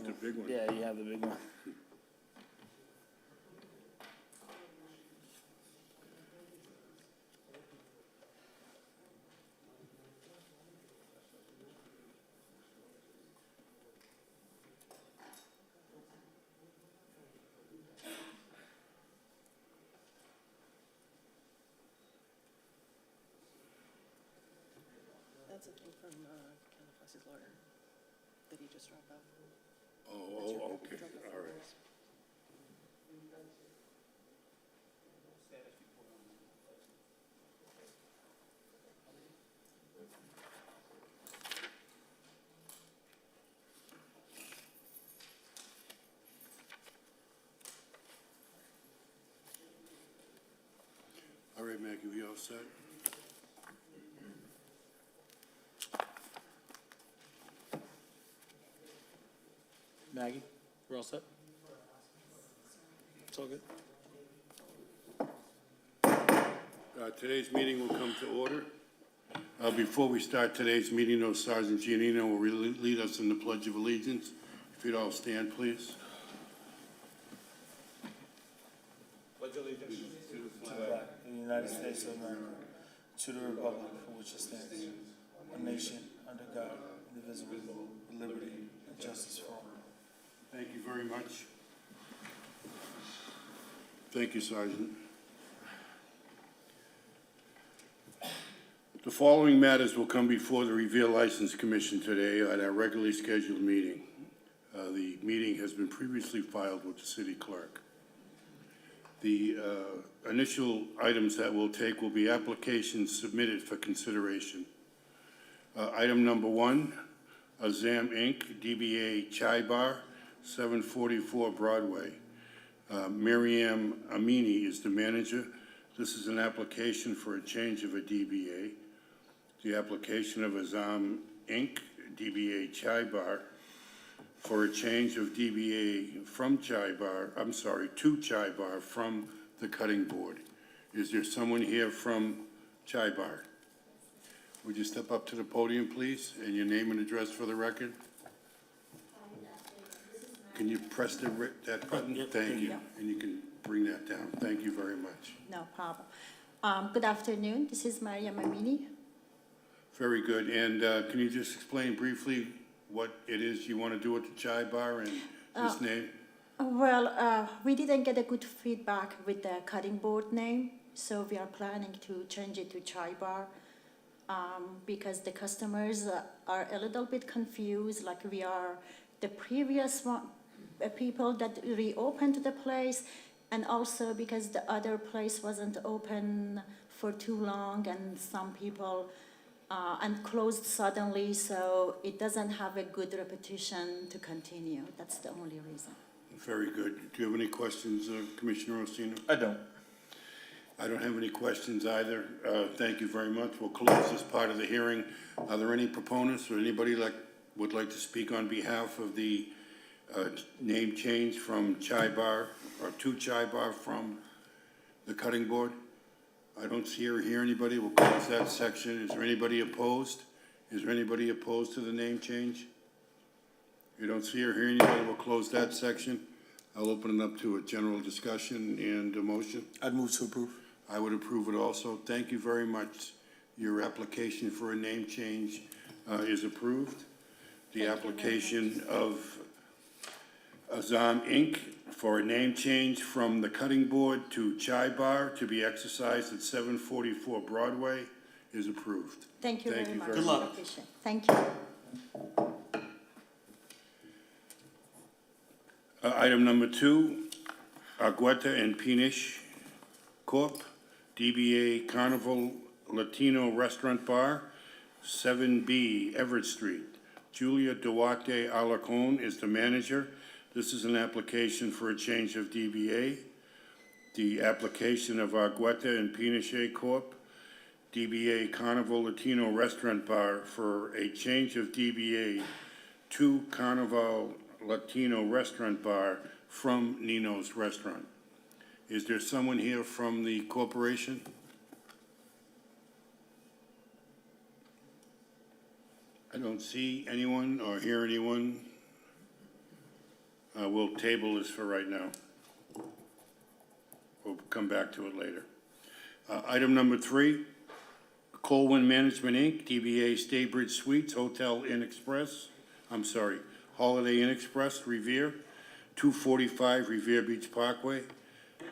That's the big one. Yeah, you have the big one. That's a thing from Kendall Fuss's lawyer that he just dropped off. Oh, okay, all right. All right, Maggie, we all set? Maggie, we're all set? It's all good. Today's meeting will come to order. Before we start today's meeting, though, Sergeant Giannino will lead us in the Pledge of Allegiance. If you'd all stand, please. Pledge allegiance to the flag of the United States of America, to the republic for which it stands, a nation under God, indivisible, with liberty and justice for all. Thank you very much. Thank you, Sergeant. The following matters will come before the Revere License Commission today at our regularly scheduled meeting. The meeting has been previously filed with the city clerk. The initial items that we'll take will be applications submitted for consideration. Item number 1, Azam Inc., DBA Chai Bar, 744 Broadway. Miriam Amini is the manager. This is an application for a change of a DBA. The application of Azam Inc., DBA Chai Bar, for a change of DBA from to Chai Bar from the cutting board. Is there someone here from Chai Bar? Would you step up to the podium, please, and your name and address for the record? Can you press that button? Yep. Thank you. Yeah. And you can bring that down. Thank you very much. No problem. Good afternoon. This is Maria Mamini. Very good. And can you just explain briefly what it is you want to do with the Chai Bar and this name? Well, we didn't get a good feedback with the cutting board name, so we are planning to change it to Chai Bar because the customers are a little bit confused, like we are the previous one, people that reopened the place, and also because the other place wasn't open for too long and some people and closed suddenly, so it doesn't have a good reputation to continue. That's the only reason. Very good. Do you have any questions, Commissioner Orsino? I don't. I don't have any questions either. Thank you very much. We'll close this part of the hearing. Are there any proponents or anybody would like to speak on behalf of the name change from Chai Bar or to Chai Bar from the cutting board? I don't see or hear anybody. We'll close that section. Is there anybody opposed? Is there anybody opposed to the name change? You don't see or hear anybody. We'll close that section. I'll open it up to a general discussion and a motion. I'd move to approve. I would approve it also. Thank you very much. Your application for a name change is approved. The application of Azam Inc. for a name change from the cutting board to Chai Bar to be exercised at 744 Broadway is approved. Thank you very much. Good luck. I appreciate it. Thank you. Item number 2, Argueta and Pinish Corp., DBA Carnival Latino Restaurant Bar, 7B Everett Street. Julia Duarte Alarcon is the manager. This is an application for a change of DBA. The application of Argueta and Pinish Corp., DBA Carnival Latino Restaurant Bar for a change of DBA to Carnival Latino Restaurant Bar from Nino's Restaurant. Is there someone here from the corporation? I don't see anyone or hear anyone. We'll table this for right now. We'll come back to it later. Item number 3, Colwyn Management, Inc., DBA Staybridge Suites, Hotel Inn Express, Holiday Inn Express, Revere, 245 Revere Beach Parkway.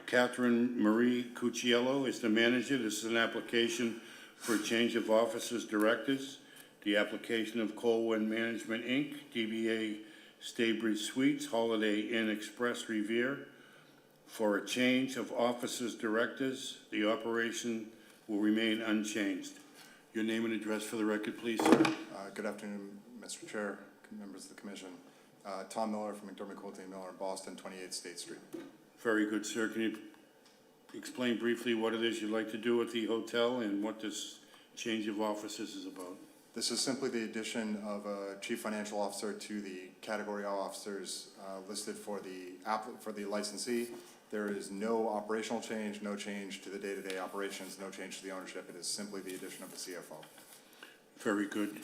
Catherine Marie Cucciello is the manager. This is an application for a change of officers, directors. The application of Colwyn Management, Inc., DBA Staybridge Suites, Holiday Inn Express, Revere, for a change of officers, directors. The operation will remain unchanged. Your name and address for the record, please, sir. Good afternoon, Mr. Chair, members of the commission. Tom Miller from McDermott Quilty Miller in Boston, 28 State Street. Very good, sir. Can you explain briefly what it is you'd like to do at the hotel and what this change of officers is about? This is simply the addition of a chief financial officer to the category of officers listed for the licensee. There is no operational change, no change to the day-to-day operations, no change to the ownership. It is simply the addition of the CFO. Very good.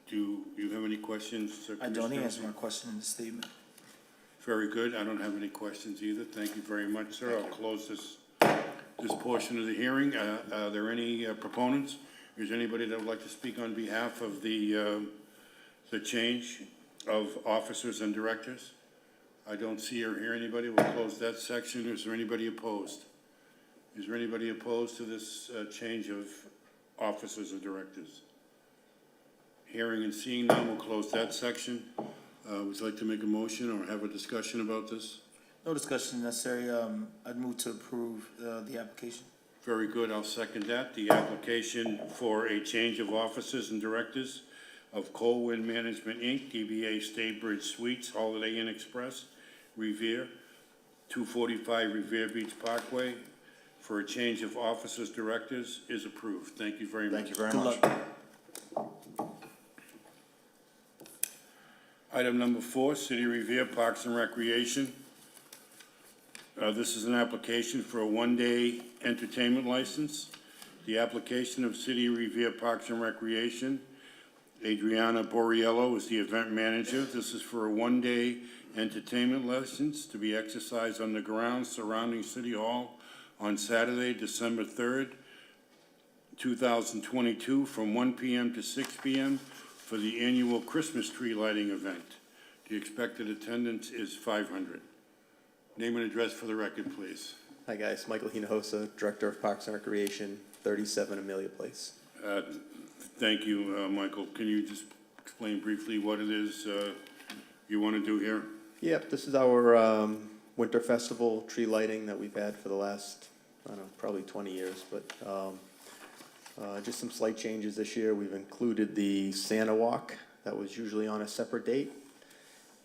Do you have any questions, sir? I don't answer my question in the statement. Very good. I don't have any questions either. Thank you very much, sir. I'll close this portion of the hearing. Are there any proponents? Is there anybody that would like to speak on behalf of the change of officers and directors? I don't see or hear anybody. We'll close that section. Is there anybody opposed? Is there anybody opposed to this change of officers or directors? Hearing and seeing none, we'll close that section. Would you like to make a motion or have a discussion about this? No discussion necessary. I'd move to approve the application. Very good. I'll second that. The application for a change of officers and directors of Colwyn Management, Inc., DBA Staybridge Suites, Holiday Inn Express, Revere, 245 Revere Beach Parkway, for a change of officers, directors is approved. Thank you very much. Thank you very Good much. luck. Item number 4, City Revere Parks and Recreation. This is an application for a one-day entertainment license. The application of City Revere Parks and Recreation. Adriana Borriello is the event manager. This is for a one-day entertainment license to be exercised on the grounds surrounding City Hall on Saturday, December 3rd, 2022, from 1 p.m. to 6 p.m. for the annual Christmas tree lighting event. The expected attendance is 500. Name and address for the record, please. Hi guys, Michael Hinojosa, Director of Parks and Recreation, 37 Amelia Place. Thank you, Michael. Can you just explain briefly what it is you want to do here? Yep, this is our winter festival tree lighting that we've had for the last, I don't know, probably 20 years, but just some slight changes this year. We've included the Santa Walk that was usually on a separate date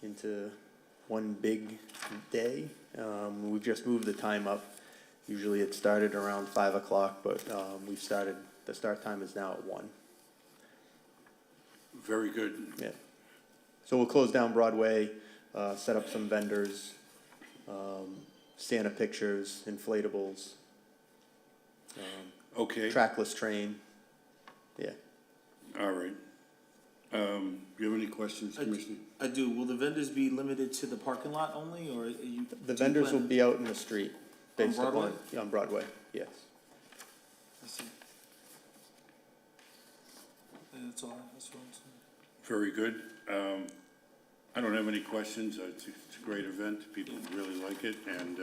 into one big day. We've just moved the time up. Usually it started around 5 o'clock, but the start time is now at 1. Very good. Yeah. So we'll close down Broadway, set up some vendors, Santa pictures, inflatables, Okay. trackless train. Yeah. All right. Do you have any questions, Commissioner? I do. Will the vendors be limited to the parking lot only, or are you? The vendors will be out in the street. Based Broadway? on Broadway, yes. I see. That's all. That's what I'm saying. Very good. I don't have any questions. It's a great event. People really like it, and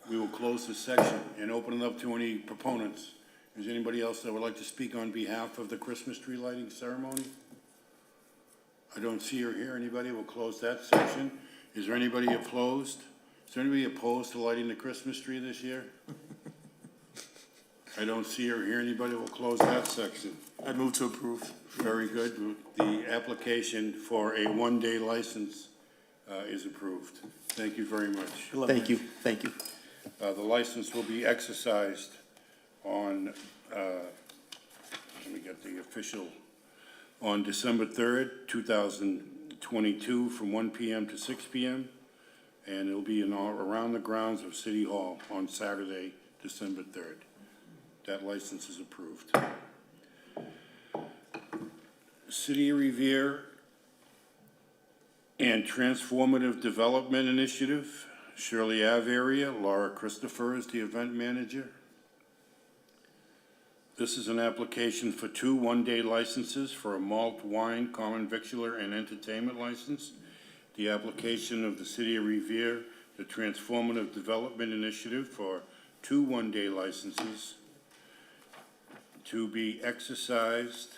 we will close this section and open it up to any proponents. Is there anybody else that would like to speak on behalf of the Christmas tree lighting ceremony? I don't see or hear anybody. We'll close that section. Is there anybody opposed? Is there anybody opposed to lighting the Christmas tree this year? I don't see or hear anybody. We'll close that section. I'd move to approve. Very good. The application for a one-day license is approved. Thank you very much. Good luck, Thank man. you, thank you. The license will be exercised on, let me get the official, on December 3rd, 2022, from 1 p.m. to 6 p.m., and it'll be around the grounds of City Hall on Saturday, December 3rd. That license is approved. City of Revere And Transformative Development Initiative, Shirley Ave area, Laura Christopher is the event manager. This is an application for 2 one-day licenses for a malt, wine, common victular, and entertainment license. The application of the City of Revere, the Transformative Development Initiative for 2 one-day licenses to be exercised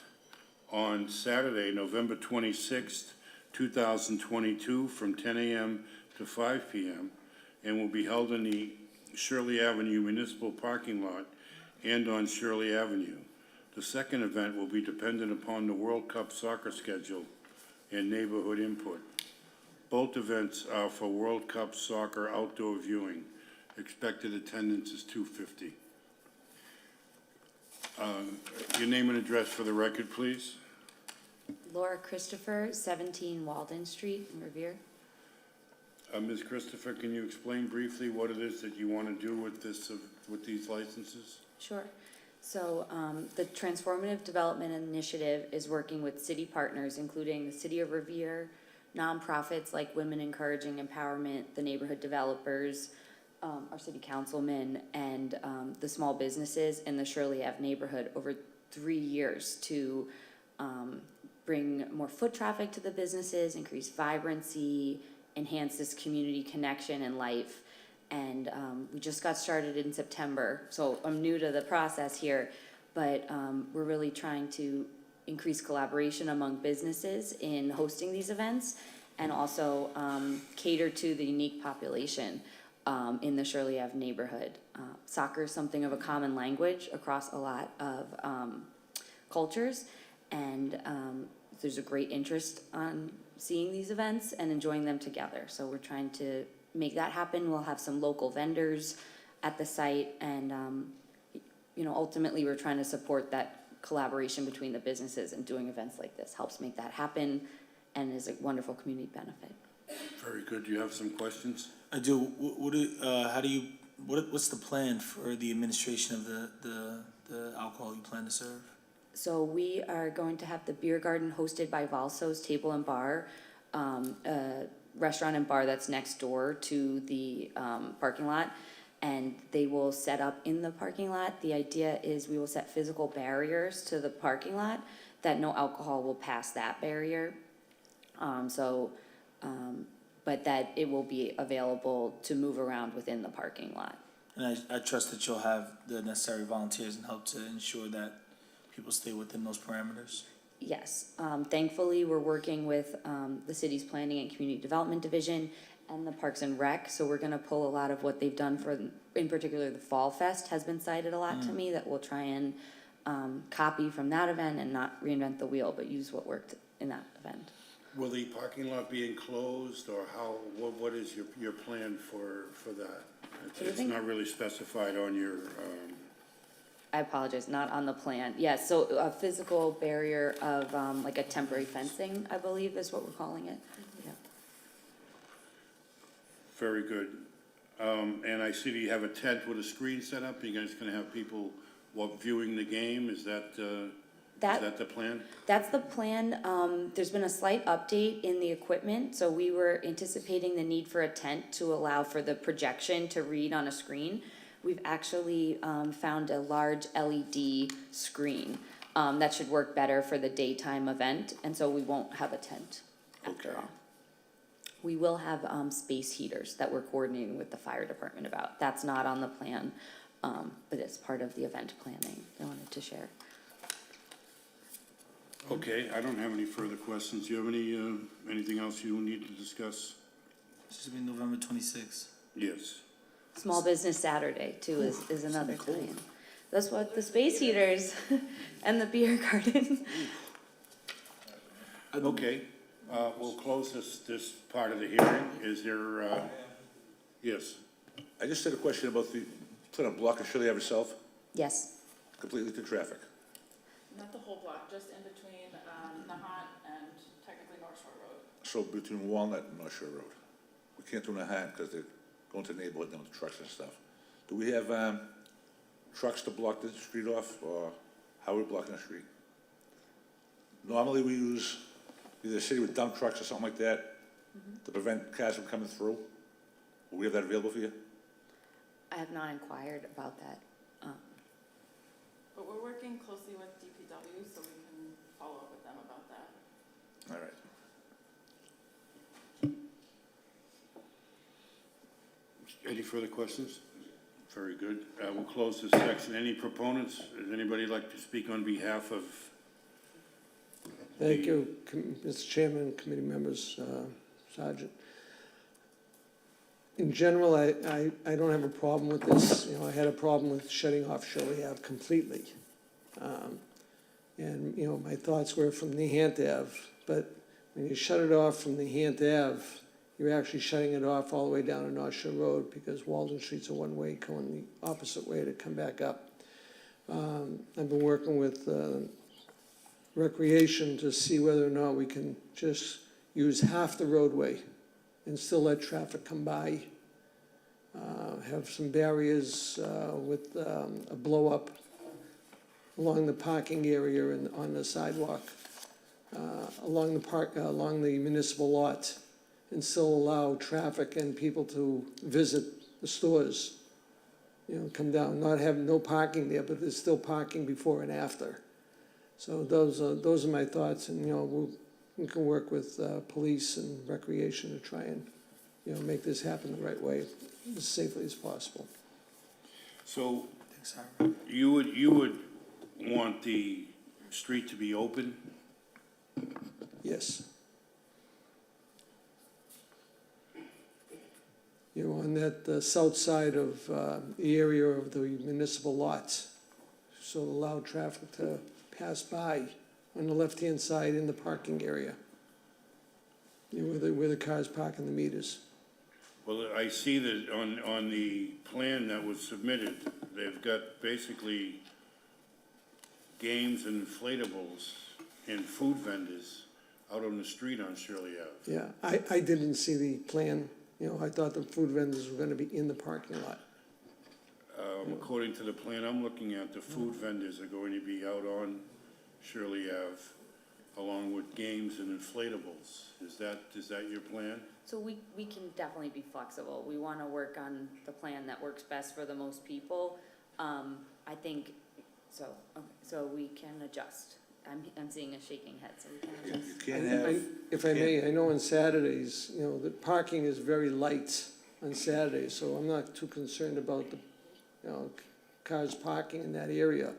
on Saturday, November 26th, 2022, from 10 a.m. to 5 p.m., and will be held in the Shirley Avenue Municipal Parking Lot and on Shirley Avenue. The second event will be dependent upon the World Cup soccer schedule and neighborhood input. Both events are for World Cup soccer outdoor viewing. Expected attendance is 250. Your name and address for the record, please. Laura Christopher, 17 Walden Street in Revere. Ms. Christopher, can you explain briefly what it is that you want to do with this, with these licenses? Sure. So the Transformative Development Initiative is working with city partners, including the City of Revere, nonprofits like Women Encouraging Empowerment, the neighborhood developers, our city councilmen, and the small businesses in the Shirley Ave neighborhood over 3 years to bring more foot traffic to the businesses, increase vibrancy, enhance this community connection and life. And we just got started in September, so I'm new to the process here, but we're really trying to increase collaboration among businesses in hosting these events and also cater to the unique population in the Shirley Ave neighborhood. Soccer is something of a common language across a lot of cultures, and there's a great interest on seeing these events and enjoying them together. So we're trying to make that happen. We'll have some local vendors at the site, and ultimately we're trying to support that collaboration between the businesses, and doing events like this helps make that happen and is a wonderful community benefit. Very good. Do you have some questions? I do. What's the plan for the administration of the alcohol you plan to serve? So we are going to have the beer garden hosted by Valso's Table and Bar, a restaurant and bar that's next door to the parking lot, and they will set up in the parking lot. The idea is we will set physical barriers to the parking lot that no alcohol will pass that barrier. But that it will be available to move around within the parking lot. And I trust that you'll have the necessary volunteers and help to ensure that people stay within those parameters. Yes, thankfully, we're working with the city's Planning and Community Development Division and the Parks and Rec, so we're gonna pull a lot of what they've done for, in particular, the Fall Fest has been cited a lot to me, that we'll try and copy from that event and not reinvent the wheel, but use what worked in that event. Will the parking lot be enclosed, or what is your plan for that? It's not really specified on your, I apologize, not on the plan. Yes, so a physical barrier of like a temporary fencing, I believe is what we're calling it. Yeah. very good. And I see that you have a tent with a screen set up. Are you guys gonna have people viewing the game? Is that the plan? That's the plan. There's been a slight update in the equipment, so we were anticipating the need for a tent to allow for the projection to read on a screen. We've actually found a large LED screen that should work better for the daytime event, and so we won't have a tent after Okay. all. We will have space heaters that we're coordinating with the fire department about. That's not on the plan, but it's part of the event planning I wanted to share. Okay, I don't have any further questions. Do you have anything else you need to discuss? This will be November 26th. Yes. Small Business Saturday too is another tie-in. That's what the space heaters and the beer garden. Okay, we'll close this part of the hearing. Is there, yes? I just had a question about the plan of block of Shirley Ave itself, Yes, completely to traffic. Not the whole block, just in between Nahant and technically North Shore Road. So between Walnut and North Shore Road. We can't do Nahat because they're going to the neighborhood now with the trucks and stuff. Do we have trucks to block the street off, or how are we blocking the street? Normally we use either a city with dump trucks or something like that, to prevent cars from coming through? Will we have that available for you? I have not inquired about that. But we're working closely with DPW, so we can follow up with them about that. All right. Any further questions? Very good. We'll close this section. Any proponents? Does anybody like to speak on behalf of? Thank you, Mr. Chairman, committee members, Sergeant. In general, I don't have a problem with this. You know, I had a problem with shutting off Shirley Ave completely. And, you know, my thoughts were from Nahant Ave, but when you shut it off from Nahant Ave, you're actually shutting it off all the way down to North Shore Road because Walden Street's a one-way going the opposite way to come back up. I've been working with Recreation to see whether or not we can just use half the roadway and still let traffic come by. Have some barriers with a blow-up along the parking area and on the sidewalk, along the municipal lot, and still allow traffic and people to visit the stores. You know, come down, not have no parking there, but there's still parking before and after. So those are my thoughts, and, you know, we can work with police and recreation to try and, you know, make this happen the right way, as safely as possible. So Thanks, Howard. you would want the street to be open? Yes. You know, on that south side of the area of the municipal lots, so allow traffic to pass by on the left-hand side in the parking area, you know, where the cars park in the meters. Well, I see that on the plan that was submitted, they've got basically games and inflatables and food vendors out on the street on Shirley Ave. Yeah, I didn't see the plan, you know, I thought the food vendors were gonna be in the parking lot. According to the plan I'm looking at, the food vendors are going to be out on Shirley Ave along with games and inflatables. Is that your plan? So we can definitely be flexible. We want to work on the plan that works best for the most people. I think, so, okay, so we can adjust. I'm seeing a shaking head, so we can You adjust. can't have, If I may, I know on Saturdays, you know, the parking is very light on Saturdays, so I'm not too concerned about the, you know, cars parking in that area.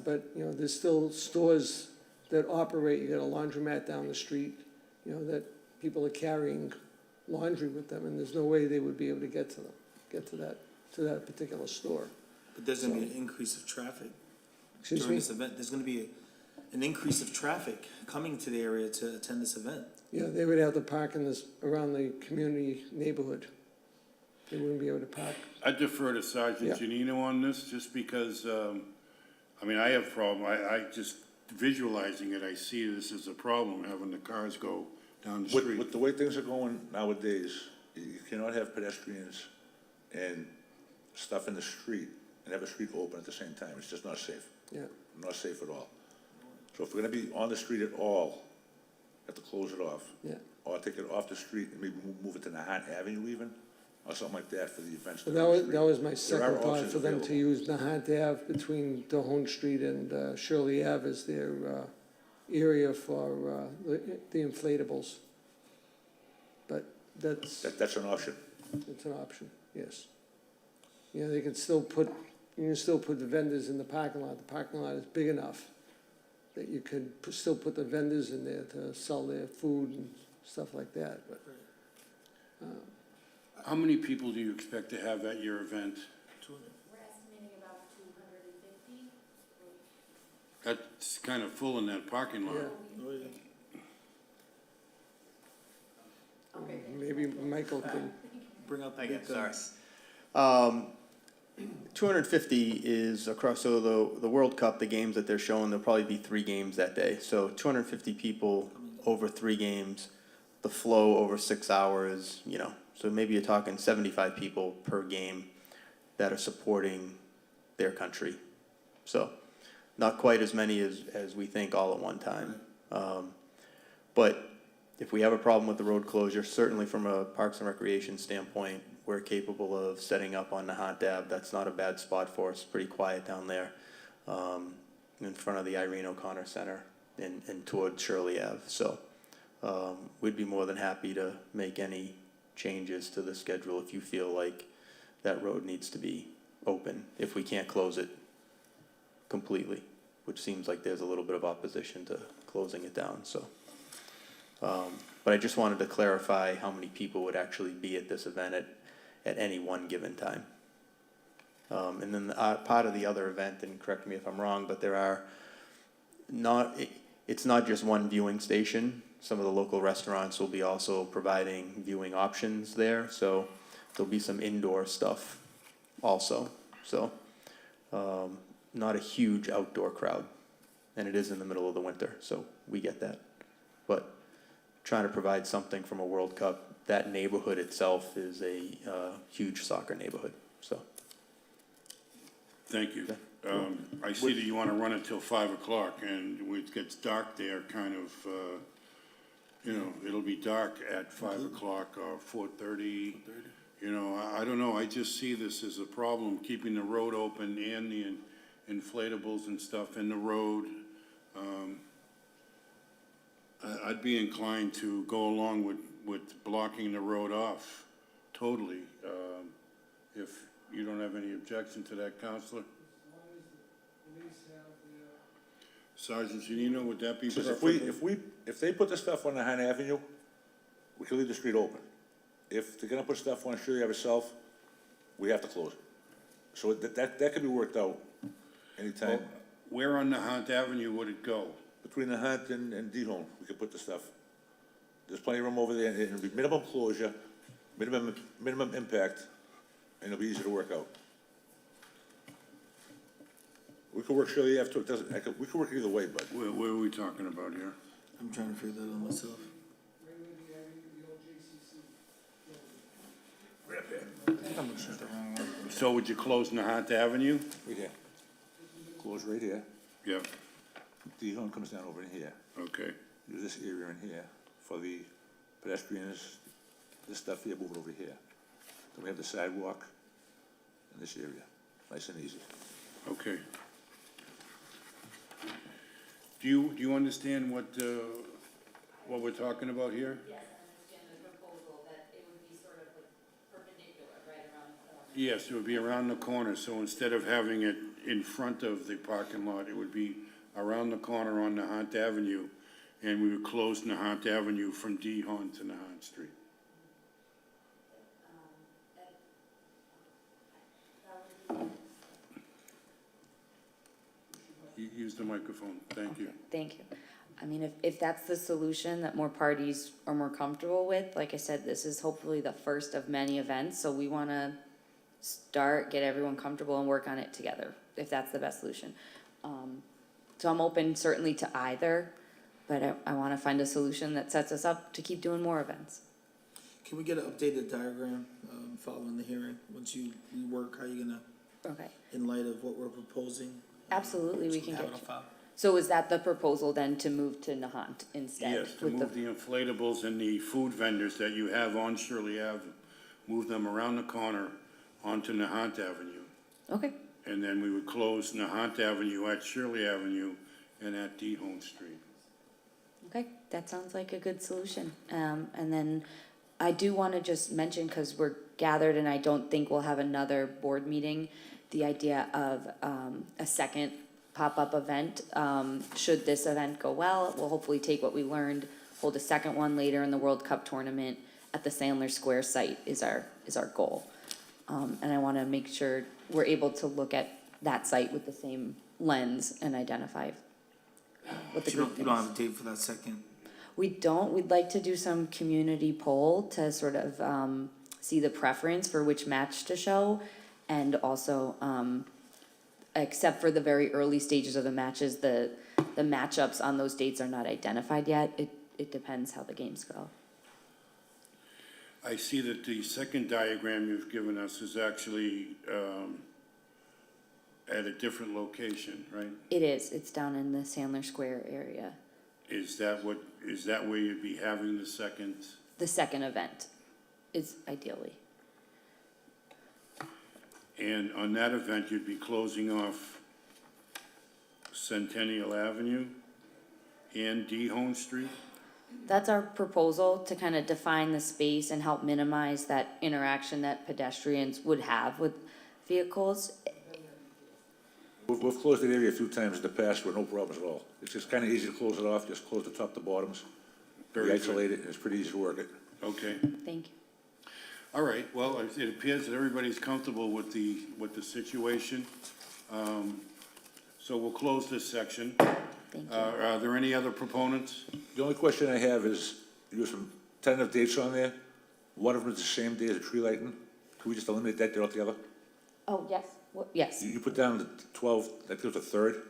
But, you know, there's still stores that operate, you got a laundromat down the street, you know, that people are carrying laundry with them, and there's no way they would be able to get to that particular store. But there's gonna be an increase of traffic Excuse during me? this event. There's gonna be an increase of traffic coming to the area to attend this event. Yeah, they would have to park in this, around the community neighborhood. They wouldn't be able to park. I defer to Sergeant Yeah. Janino on this, just because, I mean, I have a problem. I just visualizing it, I see this as a problem, having the cars go down the with street. the way things are going nowadays, you cannot have pedestrians and stuff in the street and have a street open at the same time. It's just not safe. Yeah. Not safe at all. So if we're gonna be on the street at all, have to close it off. Yeah. Or take it off the street and maybe move it to Nahant Avenue even, or something like that for the events. But that are on the that street. was my There second are thought, options for them to available. use Nahant Ave between Dahone Street and Shirley Ave as their area for the inflatables. But that's That's an option. an option, yes. You know, they can still put, you can still put the vendors in the parking lot. The parking lot is big enough that you could still put the vendors in there to sell their food and stuff like that, but. How many people do you expect to have at your event? We're estimating about 250. That's kind of full in that parking lot. Yeah. Maybe Michael can, Bring out the I big guess, sorry. guns. 250 is across, so the World Cup, the games that they're showing, there'll probably be 3 games that day. So 250 people over 3 games, the flow over 6 hours, you know. So maybe you're talking 75 people per game that are supporting their country. So not quite as many as we think all at one time. But if we have a problem with the road closure, certainly from a Parks and Recreation standpoint, we're capable of setting up on Nahant Ave. That's not a bad spot for us, pretty quiet down there, in front of the Irene O'Connor Center and toward Shirley Ave. So we'd be more than happy to make any changes to the schedule if you feel like that road needs to be open, if we can't close it completely, which seems like there's a little bit of opposition to closing it down, so. But I just wanted to clarify how many people would actually be at this event at any one given time. And then part of the other event, and correct me if I'm wrong, but there are it's not just one viewing station. Some of the local restaurants will be also providing viewing options there, so there'll be some indoor stuff also. So, not a huge outdoor crowd, and it is in the middle of the winter, so we get that. But trying to provide something from a World Cup, that neighborhood itself is a huge soccer neighborhood, so. Thank you. I see that you want to run it till 5 o'clock, and when it gets dark there, kind of, you know, it'll be dark at 5 o'clock or 4:30. You know, I don't know, I just see this as a problem, keeping the road open and the inflatables and stuff in the road. I'd be inclined to go along with blocking the road off totally, if you don't have any objection to that, Counselor. Sergeant Janino, would that be Because preferable? if they put the stuff on Nahant Avenue, we can leave the street open. If they're gonna put stuff on Shirley Ave itself, we have to close it. So that could be worked out anytime. Well, where on Nahant Avenue would it go? Between Nahant and D-Home, we could put the stuff. There's plenty of room over there, and it'll be minimum closure, minimum impact, and it'll be easy to work out. We could work Shirley Ave too, we could work either way, but. Where are we talking about here? I'm trying to figure that out myself. I'm looking at the wrong one. So would you close Nahant Avenue? Right here. Close right here. Yeah, D-Home comes down over in here. okay. Use this area in here for the pedestrians, this stuff here, move it over here. Then we have the sidewalk in this area, nice and easy. Okay. Do you understand what we're talking about here? Yes, I understand the proposal that it would be sort of like perpendicular, right around. Yes, it would be around the corner, so instead of having it in front of the parking lot, it would be around the corner on Nahant Avenue, and we would close Nahant Avenue from D-Hon to Nahant Street. Use the microphone, thank you. Thank you. I mean, if that's the solution that more parties are more comfortable with, like I said, this is hopefully the first of many events, so we wanna start, get everyone comfortable and work on it together, if that's the best solution. So I'm open certainly to either, but I wanna find a solution that sets us up to keep doing more events. Can we get an updated diagram, following the hearing? Once you rework, how you gonna, Okay, in light of what we're proposing? absolutely, we so can have get it on file? So is that the proposal then, to move to Nahant instead? Yes, to with move the inflatables and the food vendors that you have on Shirley Ave, move them around the corner onto Nahant Avenue. Okay, And then we would close Nahant Avenue at Shirley Avenue and at D-Hone Street. okay, that sounds like a good solution. And then I do wanna just mention, cause we're gathered and I don't think we'll have another board meeting, the idea of, a second pop-up event. Should this event go well, we'll hopefully take what we learned, hold a second one later in the World Cup tournament at the Sandler Square site is our goal. And I wanna make sure we're able to look at that site with the same lens and identify what the You group don't, you thinks. don't have a date for that second? We don't, we'd like to do some community poll to sort of, see the preference for which match to show. And also, except for the very early stages of the matches, the matchups on those dates are not identified yet. It depends how the games go. I see that the second diagram you've given us is actually at a different location, right? It is, it's down in the Sandler Square area. Is that where you'd be having the second? The second event is ideally. And on that event, you'd be closing off Centennial Avenue and Dehone Street? That's our proposal to kind of define the space and help minimize that interaction that pedestrians would have with vehicles. We've closed that area a few times in the past with no problems at all. It's just kind of easy to close it off, just close the top to bottoms. Very We good. isolate it, and it's pretty easy to work it. Okay. Thank you. All right, well, it appears that everybody's comfortable with the situation. So we'll close this section. Thank you. Are there any other proponents? The only question I have is, you have some tentative dates on there. One of them is the same day as the tree lighting. Can we just eliminate that date altogether? Oh, yes, yes. You put down the 12th, that goes to 3rd.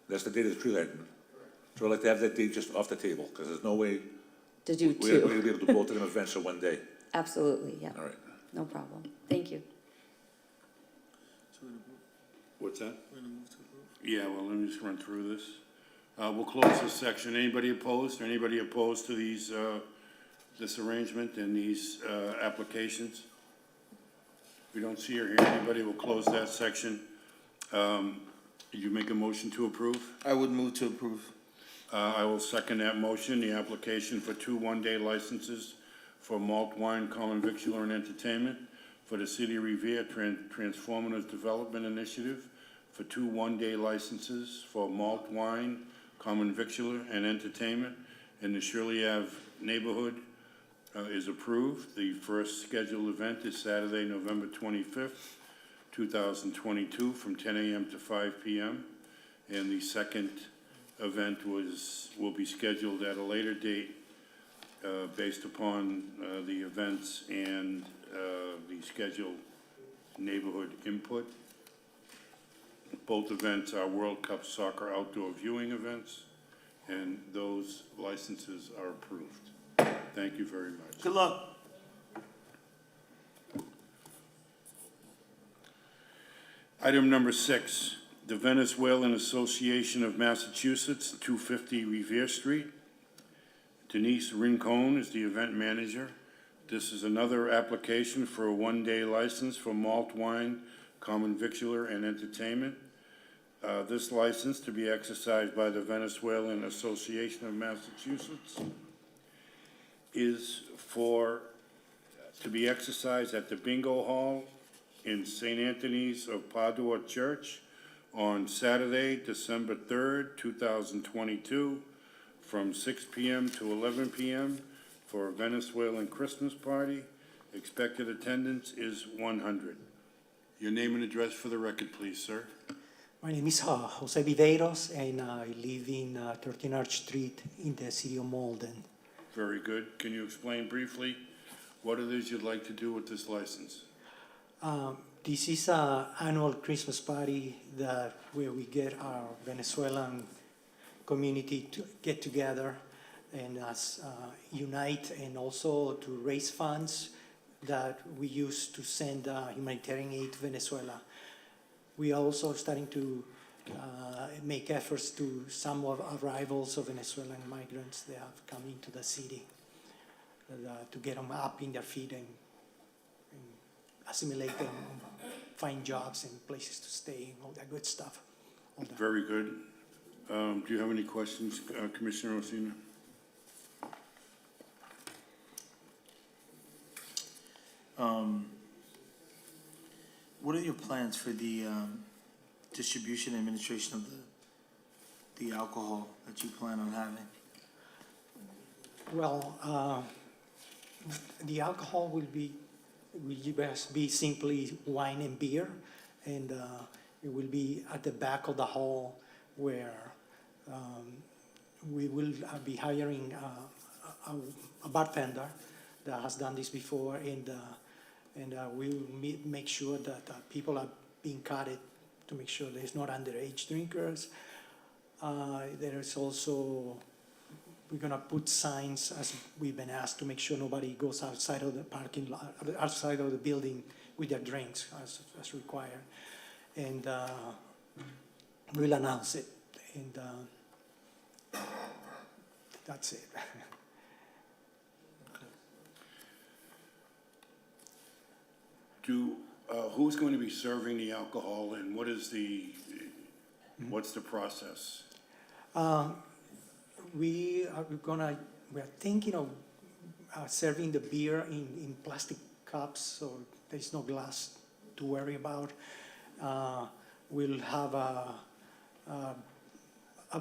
That's the date of the tree lighting. So I'd like to have that date just off the table, because there's no way To do we're two. gonna be able to do both of them events in one day. Absolutely, yeah. All right. No problem. Thank you. What's that? We're gonna move to approve. Yeah, well, let me just run through this. We'll close this section. Anybody opposed? Anybody opposed to these, this arrangement and these, applications? We don't see or hear anybody. We'll close that section. Did you make a motion to approve? I would move to approve. I will second that motion. The application for 2 one-day licenses for malt wine, common victular, and entertainment for the City of Revere Transformative Development Initiative for 2 one-day licenses for malt wine, common victular, and entertainment in the Shirley Ave neighborhood is approved. The first scheduled event is Saturday, November 25th, 2022, from 10 a.m. to 5 p.m. And the second event will be scheduled at a later date based upon the events and the scheduled neighborhood input. Both events are World Cup Soccer outdoor viewing events, and those licenses are approved. Thank you very much. Good luck. Item number 6, the Venezuelan Association of Massachusetts, 250 Revere Street. Denise Rincon is the event manager. This is another application for a one-day license for malt wine, common victular, and entertainment. This license to be exercised by the Venezuelan Association of Massachusetts is to be exercised at the Bingo Hall in St. Anthony's of Padua Church on Saturday, December 3rd, 2022, from 6 p.m. to 11 p.m. for a Venezuelan Christmas party. Expected attendance is 100. Your name and address for the record, please, sir. My name is Jose Viveiros, and I live in 13 Arch Street in the city of Malden. Very good. Can you explain briefly what it is you'd like to do with this license? This is an annual Christmas party where we get our Venezuelan community to get together and unite, and also to raise funds that we use to send humanitarian aid to Venezuela. We are also starting to make efforts to some of arrivals of Venezuelan migrants that have come into the city to get them up in their feet and assimilate them, find jobs and places to stay and all that good stuff. Very good. Do you have any questions, Commissioner Osina? What are your plans for the distribution and administration of the alcohol that you plan on having? Well, the alcohol will best be simply wine and beer, and it will be at the back of the hall where we will be hiring a bartender that has done this before, and we will make sure that people are being carded to make sure there's not underage drinkers. There is also, we're gonna put signs, as we've been asked, to make sure nobody goes outside of the parking lot, outside of the building with their drinks as required. And we'll announce it. And that's it. Who's going to be serving the alcohol and what's the process? We are thinking of serving the beer in plastic cups, so there's no glass to worry about. We'll have a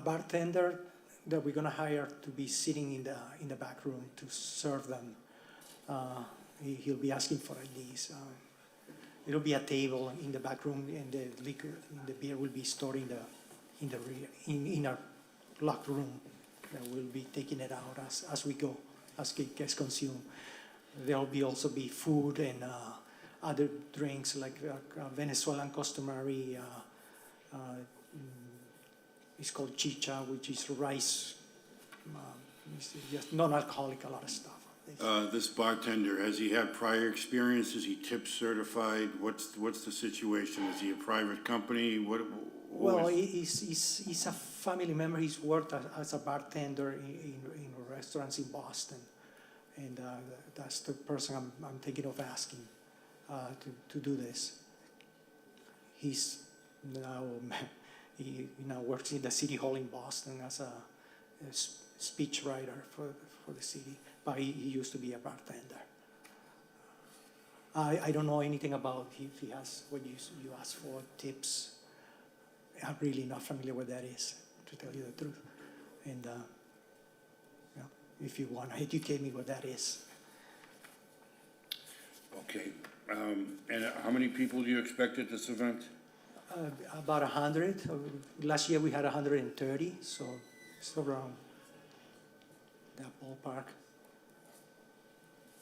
bartender that we're gonna hire to be sitting in the back room to serve them. He'll be asking for IDs. It'll be a table in the back room, and the liquor, the beer will be stored in our locked room. And we'll be taking it out as we go, as it gets consumed. There'll also be food and other drinks like Venezuelan customary. It's called chicha, which is rice. It's just non-alcoholic, a lot of stuff. This bartender, has he had prior experience? Is he tip certified? What's the situation? Is he a private company? Well, he's a family member. He's worked as a bartender in restaurants in Boston. And that's the person I'm thinking of asking to do this. He's now, he now works in the City Hall in Boston as a speech writer for the city, but he used to be a bartender. I don't know anything about if he has, when you ask for tips, I'm really not familiar what that is, to tell you the truth. And if you want to educate me what that is. Okay. And how many people do you expect at this event? About 100. Last year we had 130, so it's around that ballpark.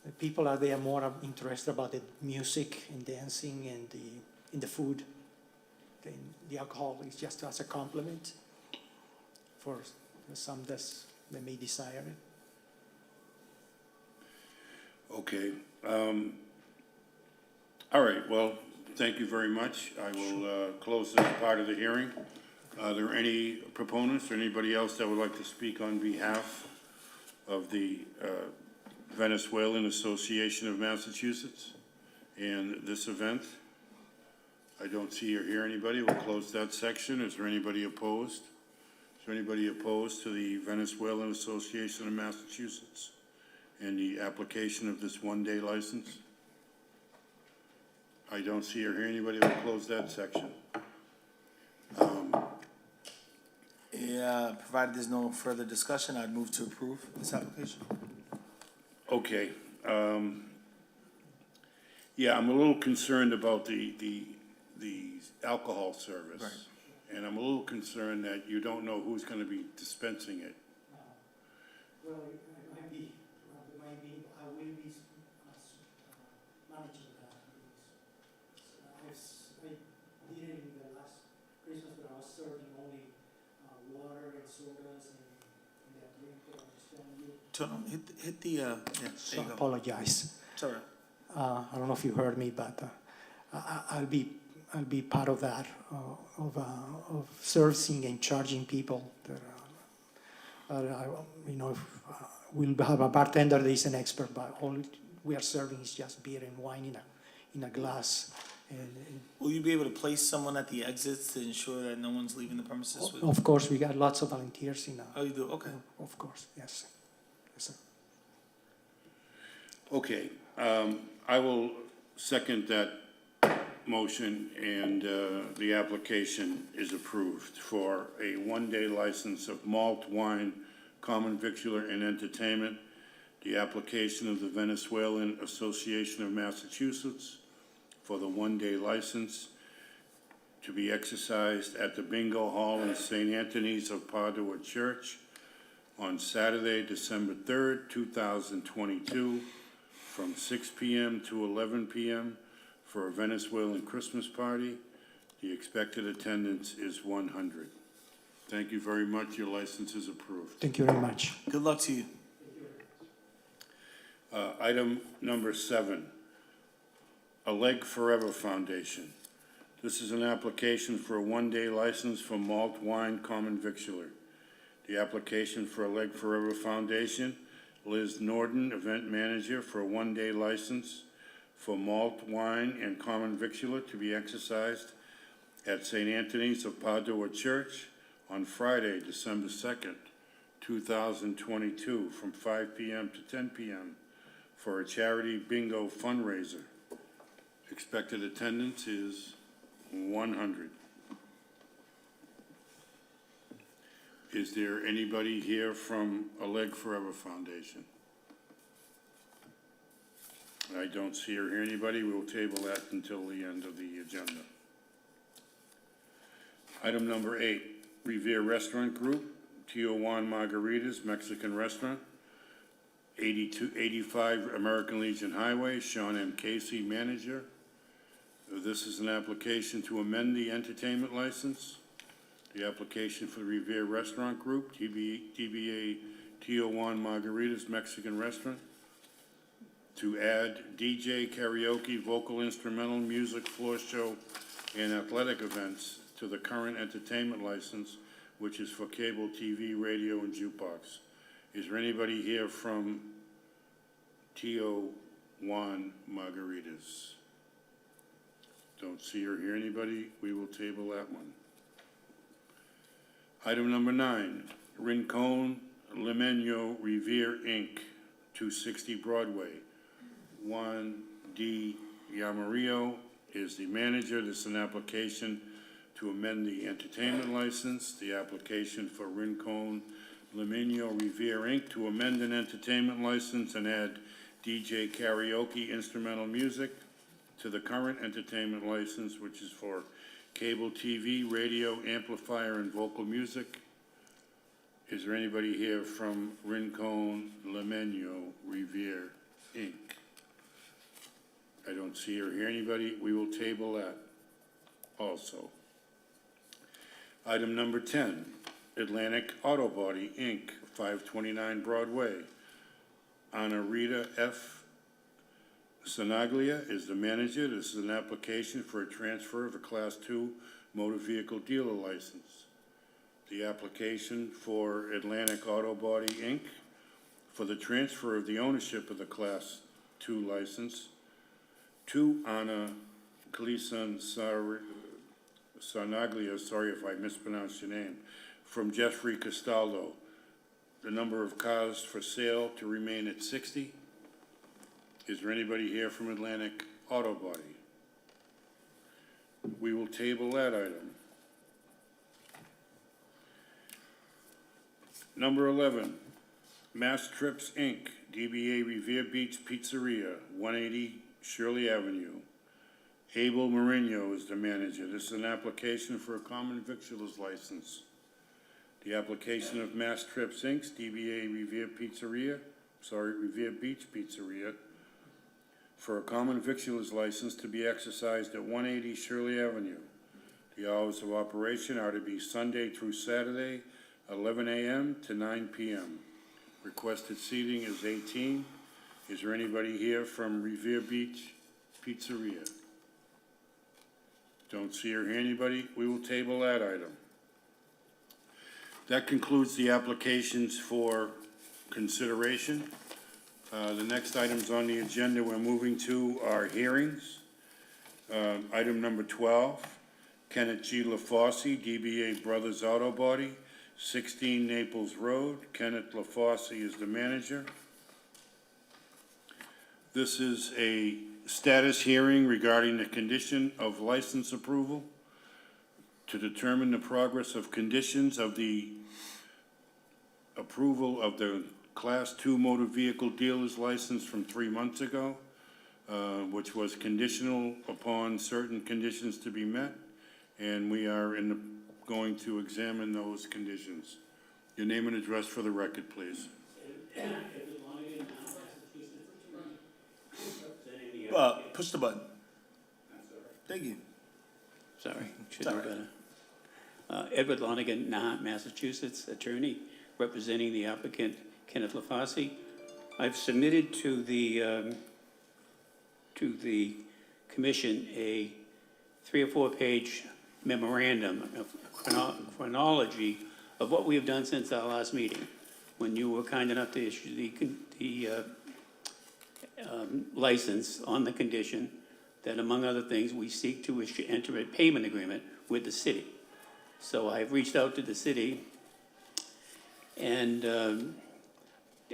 The people are there more interested about the music and dancing and the food. The alcohol is just as a compliment for some that may desire it. Okay. All right, well, thank you very much. I will close this part of the hearing. Are there any proponents or anybody else that would like to speak on behalf of the Venezuelan Association of Massachusetts and this event? I don't see or hear anybody. We'll close that section. Is there anybody opposed? Is there anybody opposed to the Venezuelan Association of Massachusetts and the application of this one-day license? I don't see or hear anybody. We'll close that section. Yeah, provided there's no further discussion, I'd move to approve this application. Okay. Yeah, I'm a little concerned about the alcohol service. Right. And I'm a little concerned that you don't know who's gonna be dispensing it. Well, it might be, I will be managing that. I did it in the last Christmas, but I was serving only water and sodas and that drink that I was telling you. Turn on, hit the, yeah, there So you I go. apologize. It's all right. I don't know if you heard me, but I'll be part of that, of servicing and charging people. We'll have a bartender that is an expert, but all we are serving is just beer and wine in a glass. And Will you be able to place someone at the exits to ensure that no one's leaving the premises with? of course, we got lots of volunteers Oh, you do? Okay. Of course, yes. Yes, sir. Okay, I will second that motion, and the application is approved for a one-day license of malt, wine, common victular, and entertainment. The application of the Venezuelan Association of Massachusetts for the one-day license to be exercised at the Bingo Hall in St. Anthony's of Padua Church on Saturday, December 3rd, 2022, from 6 p.m. to 11 p.m. for a Venezuelan Christmas party. The expected attendance is 100. Thank you very much. Your license is approved. Thank you very much. Good luck to you. Item number 7, A Leg Forever Foundation. This is an application for a one-day license for malt, wine, common victular. The application for a Leg Forever Foundation, Liz Norden, event manager, for a one-day license for malt, wine, and common victular to be exercised at St. Anthony's of Padua Church on Friday, December 2nd, 2022, from 5 p.m. to 10 p.m. for a charity bingo fundraiser. Expected attendance is 100. Is there anybody here from A Leg Forever Foundation? I don't see or hear anybody. We will table that until the end of the agenda. Item number 8, Revere Restaurant Group, Tio Juan Margaritas Mexican Restaurant, 85 American Legion Highway, Sean M. Casey, manager. This is an application to amend the entertainment license. The application for the Revere Restaurant Group, DBA Tio Juan Margaritas Mexican Restaurant, to add DJ, karaoke, vocal instrumental, music, floor show, and athletic events to the current entertainment license, which is for cable TV, radio, and jukebox. Is there anybody here from Tio Juan Margaritas? Don't see or hear anybody. We will table that one. Item number 9, Rincon Limeño Revere, Inc., 260 Broadway. Juan D. Yamarillo is the manager. This is an application to amend the entertainment license. The application for Rincon Limeño Revere, Inc., to amend an entertainment license and add DJ karaoke instrumental music to the current entertainment license, which is for cable TV, radio, amplifier, and vocal music. Is there anybody here from Rincon Limeño Revere, Inc.? I don't see or hear anybody. We will table that also. Item number 10, Atlantic Auto Body, Inc., 529 Broadway. Ana Rita F. Sanaglia is the manager. This is an application for a transfer of a Class 2 motor vehicle dealer license. The application for Atlantic Auto Body, Inc., for the transfer of the ownership of the Class 2 license to Ana Cleason Sanaglia, sorry if I mispronounced your name, from Jeffrey Castaldo. The number of cars for sale to remain at 60. Is there anybody here from Atlantic Auto Body? We will table that item. Number 11, Mass Trips, Inc., DBA Revere Beach Pizzeria, 180 Shirley Avenue. Abel Mourinho is the manager. This is an application for a common victualer's license. The application of Mass Trips, Inc., DBA Revere Beach Pizzeria, for a common victualer's license to be exercised at 180 Shirley Avenue. The hours of operation are to be Sunday through Saturday, 11 a.m. to 9 p.m. Requested seating is 18. Is there anybody here from Revere Beach Pizzeria? Don't see or hear anybody. We will table that item. That concludes the applications for consideration. The next items on the agenda we're moving to are hearings. Item number 12, Kenneth G. LaFosse, DBA Brothers Auto Body, 16 Naples Road. Kenneth LaFosse is the manager. This is a status hearing regarding the condition of license approval to determine the progress of conditions of the approval of the Class 2 motor vehicle dealer's license from 3 months ago, which was conditional upon certain conditions to be met, and we are going to examine those conditions. Your name and address for the record, please. Push the button. Thank you. Sorry, should know better. Edward Lonigan, Nahant, Massachusetts, attorney representing the applicant Kenneth LaFosse. I've submitted to the commission a 3 or 4 page memorandum of chronology of what we have done since our last meeting, when you were kind enough to issue the license on the condition that, among other things, we seek to enter a payment agreement with the city. So I've reached out to the city, and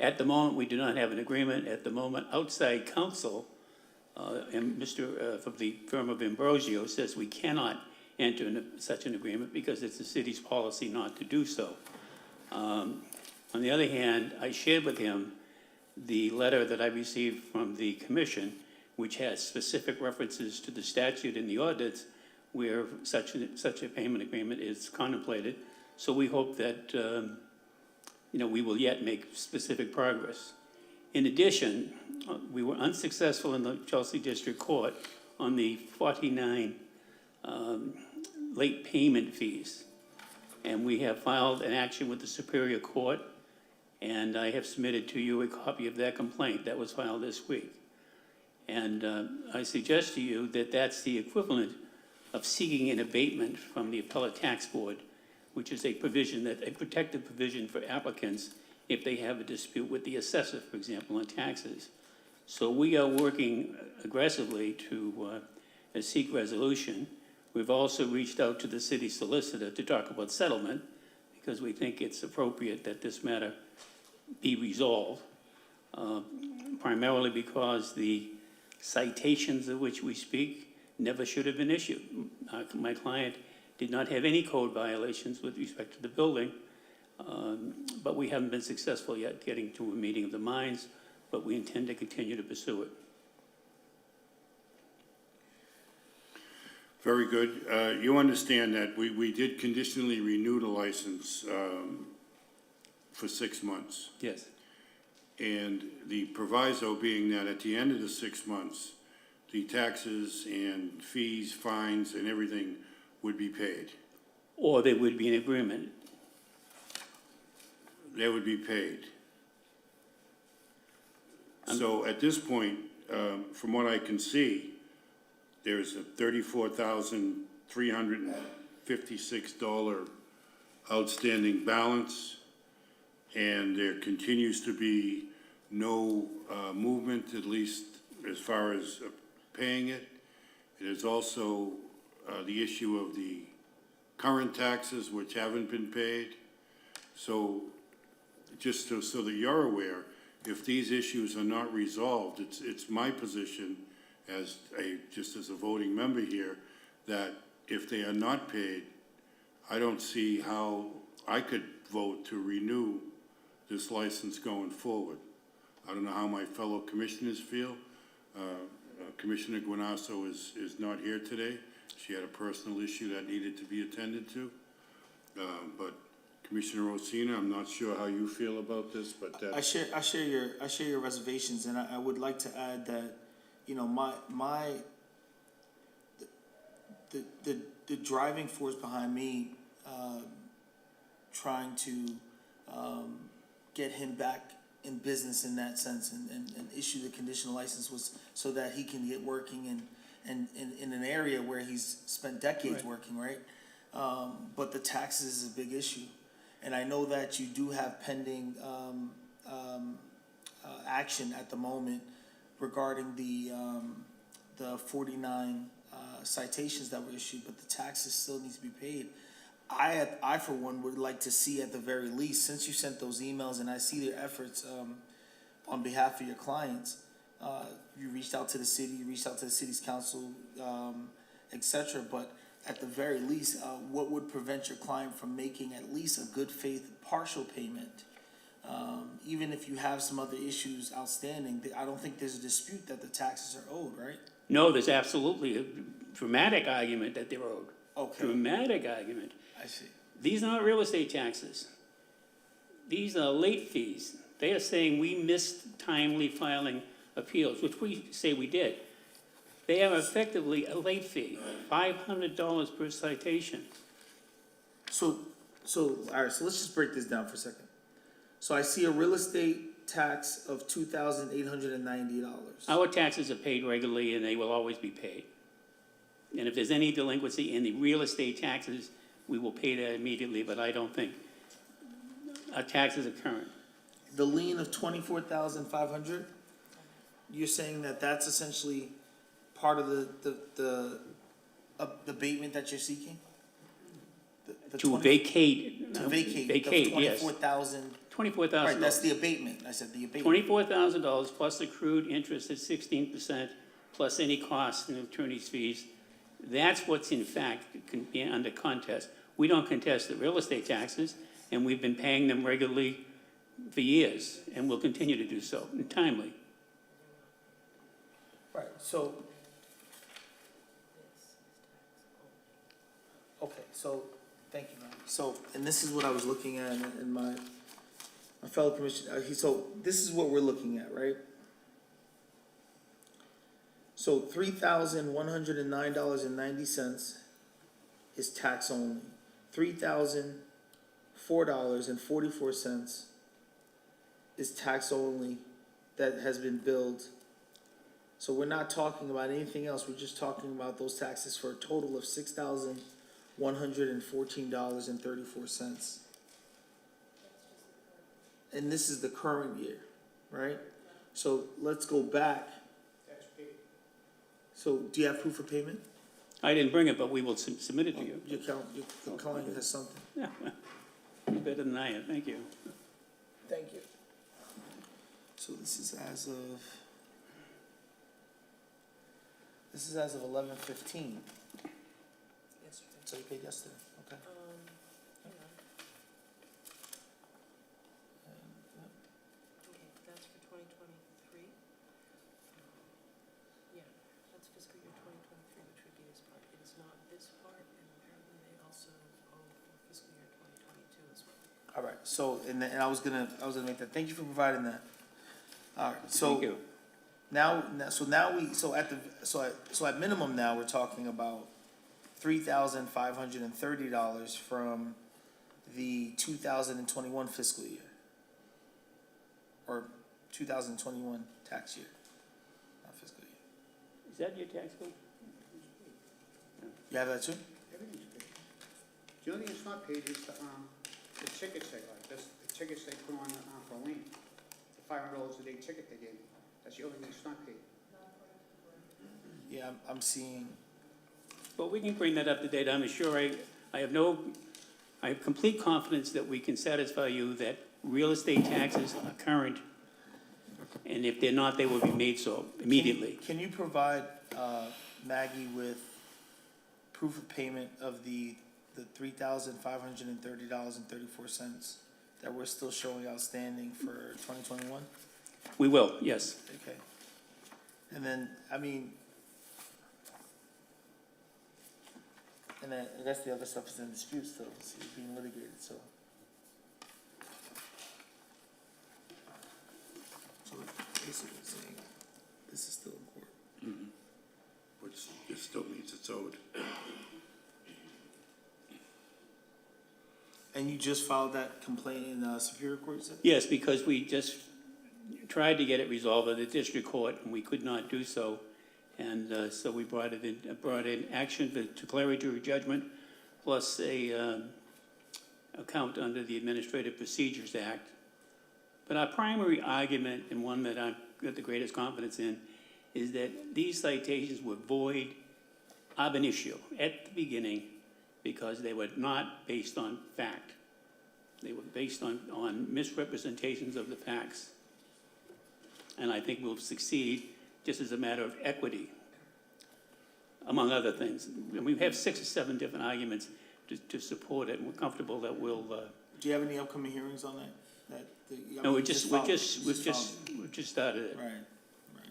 at the moment, we do not have an agreement. At the moment, outside counsel, and Mr. from the firm of Ambrosio says we cannot enter into such an agreement because it's the city's policy not to do so. On the other hand, I shared with him the letter that I received from the commission, which has specific references to the statute and the ordinance where such a payment agreement is contemplated. So we hope that, we will yet make specific progress. In addition, we were unsuccessful in the Chelsea District Court on the 49 late payment fees. And we have filed an action with the Superior Court, and I have submitted to you a copy of that complaint that was filed this week. And I suggest to you that that's the equivalent of seeking an abatement from the Appellate Tax Board, which is a protective provision for applicants if they have a dispute with the assessor, for example, on taxes. So we are working aggressively to seek resolution. We've also reached out to the city solicitor to talk about settlement because we think it's appropriate that this matter be resolved, primarily because the citations of which we speak never should have been issued. My client did not have any code violations with respect to the building, but we haven't been successful yet getting to a meeting of the minds, but we intend to continue to pursue it. Very good. You understand that we did conditionally renew the license for 6 months. Yes. And the proviso being that at the end of the 6 months, the taxes and fees, fines, and everything would be paid. Or there would be an agreement. They would be paid. So at this point, from what I can see, there's a $34,356 outstanding balance, and there continues to be no movement, at least as far as paying it. There's also the issue of the current taxes, which haven't been paid. So just so that you're aware, if these issues are not resolved, it's my position just as a voting member here, that if they are not paid, I don't see how I could vote to renew this license going forward. I don't know how my fellow commissioners feel. Commissioner Guanasso is not here today. She had a personal issue that needed to be attended to. But Commissioner Rosina, I'm not sure how you feel about this, but I share your reservations, and I would like to add that, the driving force behind me trying to get him back in business in that sense and issue the conditional license was so that he can get working and in an area where he's spent decades working, right? But the taxes is a big issue. And I know that you do have pending action at the moment regarding the 49 citations that were issued, but the taxes still need to be paid. I for one would like to see at the very least, since you sent those emails and I see your efforts on behalf of your clients, you reached out to the city, you reached out to the city's council, etc. But at the very least, what would prevent your client from making at least a good faith partial payment? Even if you have some other issues outstanding, I don't think there's a dispute that the taxes are owed, right? No, there's absolutely a dramatic argument that they're owed. Okay. Dramatic argument. I see. These are not real estate taxes. These are late fees. They are saying we missed timely filing appeals, which we say we did. They are effectively a late fee, $500 per citation. So all right, so let's just break this down for a second. So I see a real estate tax of $2,890. Our taxes are paid regularly and they will always be paid. And if there's any delinquency in the real estate taxes, we will pay that immediately, but I don't think Our taxes are current. The lien of 24,500, you're saying that that's essentially part of the abatement that you're seeking? The To 20 vacate. To vacate Vacate, the yes. 24,000, $24,000. right, that's the abatement, I said the abatement. $24,000 plus accrued interest at 16%, plus any costs and attorney's fees. That's what's in fact under contest. We don't contest the real estate taxes, and we've been paying them regularly for years, and will continue to do so, and timely. Right, so. Okay, so, thank you, man. So, and this is what I was looking at in my fellow commissioner, so this is what we're looking at, right? So $3,109.90 is tax only. $3,004.44 is tax only that has been billed. So we're not talking about anything else, we're just talking about those taxes for a total of $6,114.34. And this is the current year, right? So let's go back. So do you have proof of payment? I didn't bring it, but we will submit it to you. Your client has something. You're better than I am, thank you. Thank you. So this is as of 11/15. Yesterday. So you paid yesterday, okay. Hang on. Okay, that's for 2023. Yeah, that's fiscal year 2023, which would be this part. It is not this part, and apparently they also owe for fiscal year 2022 as well. All right, so, and I was gonna make that, thank you for providing that. All right, so. Thank you. So at minimum now, we're talking about $3,530 from the 2021 fiscal year. Or 2021 tax year, not fiscal year. Is that your tax bill? You have that too? Everything's paid. The only thing that's not paid is the tickets they got, the tickets they put on for lien. The $500 a day ticket they gave me. That's the only thing that's not paid. Yeah, I'm seeing, Well, we can bring that up to date. I'm sure I have complete confidence that we can satisfy you that real estate taxes are current. And if they're not, they will be made so immediately. can you provide, Maggie with proof of payment of the $3,530.34 that we're still showing outstanding for 2021? We will, yes. Okay. And then, and then I guess the other stuff is in dispute still, it's being litigated, so. So basically saying, this is still in court. Which it still means it's owed. And you just filed that complaint in Superior Court, you said? Yes, because we just tried to get it resolved at the district court, and we could not do so. And so we brought in action for declaratory judgment, plus a account under the Administrative Procedures Act. But our primary argument, and one that I've got the greatest confidence in, is that these citations were void ab initio at the beginning because they were not based on fact. They were based on misrepresentations of the facts. And I think we'll succeed just as a matter of equity, among other things. And we have 6 or 7 different arguments to support it, and we're comfortable that we'll. Do you have any upcoming hearings on that? No, we've just started it. Right.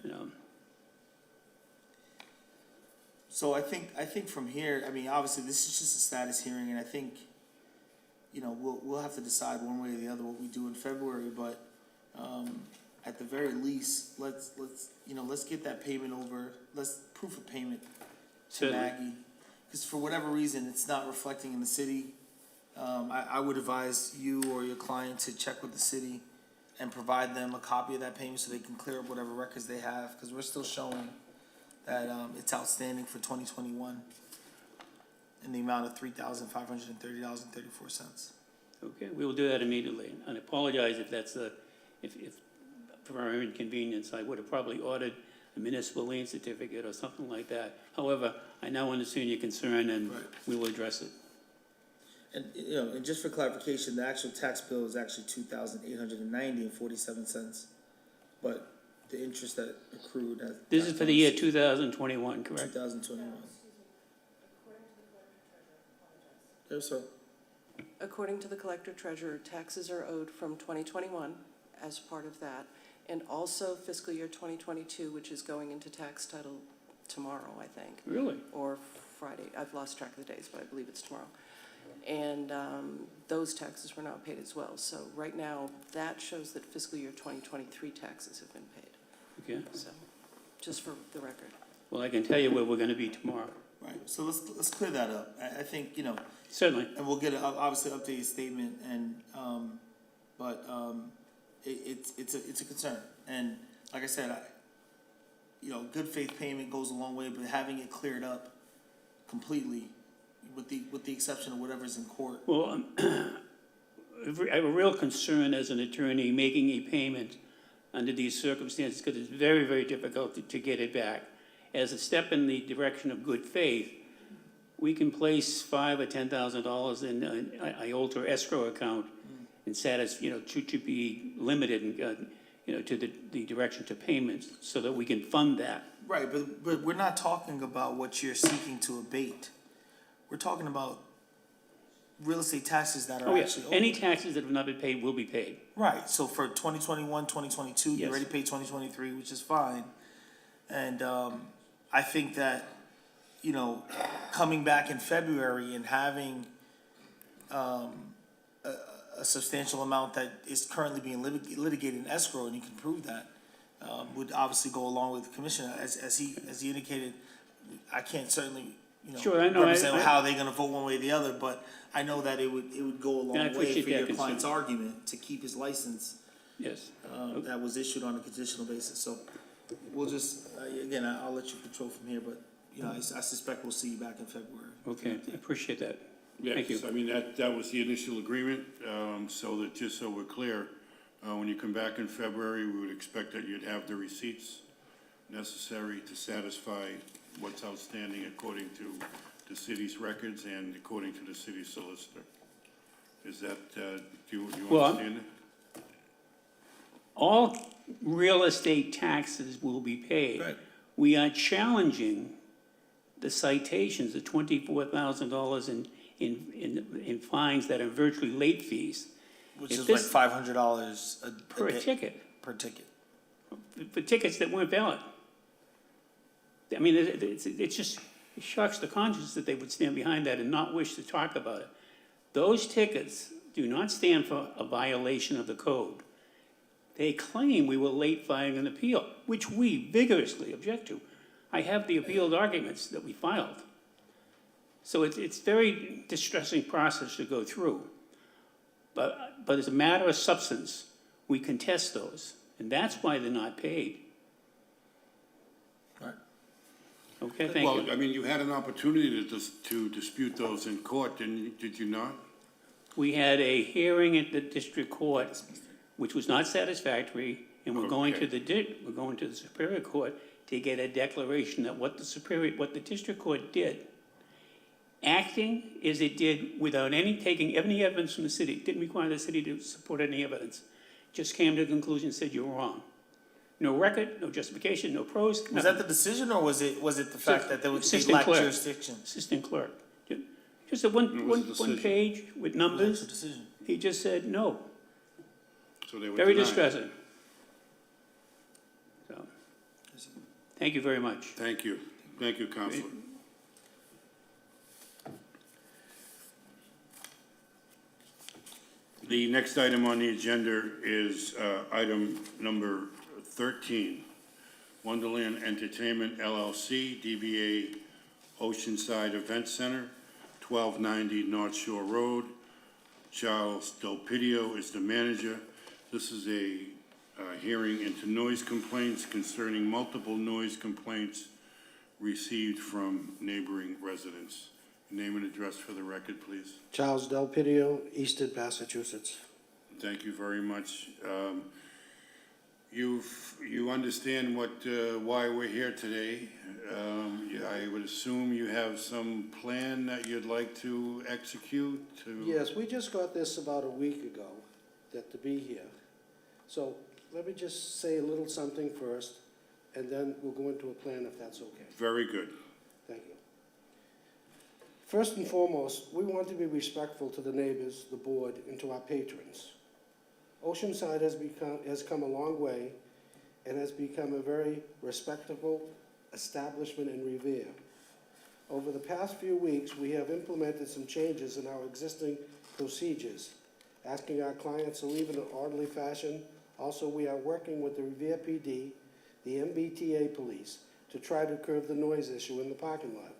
You know. So I think from here, obviously this is just a status hearing, and I think, we'll have to decide one way or the other what we do in February, but, at the very least, let's get that payment over, proof of payment to Certainly. Maggie. Because for whatever reason, it's not reflecting in the city. I would advise you or your client to check with the city and provide them a copy of that payment so they can clear up whatever records they have, because we're still showing that, it's outstanding for 2021 in the amount of $3,530.34. Okay, we will do that immediately. And I apologize if that's if for our inconvenience, I would have probably ordered a municipal lien certificate or something like that. However, I now understand your concern and we will address it. And, you know, and just for clarification, the actual tax bill is actually $2,890.47, but the interest that accrued as. This is for the year 2021, correct? 2021. Yes, sir. According to the collector treasurer, taxes are owed from 2021 as part of that, and also fiscal year 2022, which is going into tax title tomorrow, I think. Really? Or Friday. I've lost track of the days, but I believe it's tomorrow. And those taxes were not paid as well. So right now, that shows that fiscal year 2023 taxes have been paid. Okay. So, just for the record. Well, I can tell you where we're going to be tomorrow. Right, so let's clear that up. I think, you know, Certainly. and we'll get an obviously updated statement, and it's a concern. And like I said, you know, good faith payment goes a long way, but having it cleared up completely, with the exception of whatever's in court. Well, I have a real concern as an attorney making a payment under these circumstances because it's very, very difficult to get it back. As a step in the direction of good faith, we can place $5,000 or $10,000 in an IOLTA escrow account and satisfy, you know, to be limited, you know, to the direction to payments so that we can fund that. Right, but we're not talking about what you're seeking to abate. We're talking about real estate taxes that are Oh, actually yes. owed. Any taxes that have not been paid will be paid. Right, so for 2021, 2022, you Yes. already paid 2023, which is fine. And I think that, you know, coming back in February and having a substantial amount that is currently being litigated in escrow, and you can prove that, would obviously go along with the commissioner. As he indicated, I can't certainly, you know, Sure, I know. represent how they're gonna vote one way or the other, but I know that it would go a And I long way appreciate for that your concern. client's argument to keep his license Yes. that was issued on a conditional basis. So we'll just, again, I'll let you control from here, but, you know, I suspect we'll see you back in February. Okay, I appreciate that. Thank Yes, you. I mean, that was the initial agreement, so that, just so we're clear, when you come back in February, we would expect that you'd have the receipts necessary to satisfy what's outstanding according to the city's records and according to the city solicitor. Is that, do you Well, understand it? All real estate taxes will be paid. Right. We are challenging the citations, the $24,000 in fines that are virtually late fees. Which If is like this- $500 Per day- ticket, Per ticket. for tickets that weren't valid. I mean, it's just, it shocks the conscience that they would stand behind that and not wish to talk about it. Those tickets do not stand for a violation of the code. They claim we were late filing an appeal, which we vigorously object to. I have the appealed arguments that we filed. So it's very distressing process to go through. But as a matter of substance, we contest those, and that's why they're not paid. Right. Okay, thank Well, you. I mean, you had an opportunity to dispute those in court, did you not? We had a hearing at the district court, which was not satisfactory, and we're going to the Superior Court to get a declaration that what the district court did, acting as it did without taking any evidence from the city, didn't require the city to support any evidence, just came to the conclusion and said, you're wrong. No record, no justification, no pros, Was nothing. that the decision, or was it the fact that they Assistant lacked clerk. jurisdiction? Assistant clerk. Just a one page with numbers. It was a decision. He just said no. So they were Very denied. distressing. So, thank you very much. Thank you, Counselor. The next item on the agenda is item number 13, Wonderland Entertainment LLC, DBA Oceanside Event Center, 1290 North Shore Road. Charles Delpidio is the manager. This is a hearing into noise complaints concerning multiple noise complaints received from neighboring residents. Name and address for the record, please. Charles Del Pidio, Easton, Massachusetts. Thank you very much. You understand why we're here today. I would assume you have some plan that you'd like to execute to. Yes, we just got this about a week ago, that to be here. So let me just say a little something first, and then we'll go into a plan if that's okay. Very good. Thank you. First and foremost, we want to be respectful to the neighbors, the board, and to our patrons. Oceanside has come a long way and has become a very respectable establishment in Revere. Over the past few weeks, we have implemented some changes in our existing procedures, asking our clients to leave in an orderly fashion. Also, we are working with the Revere PD, the MBTA police, to try to curb the noise issue in the parking lot.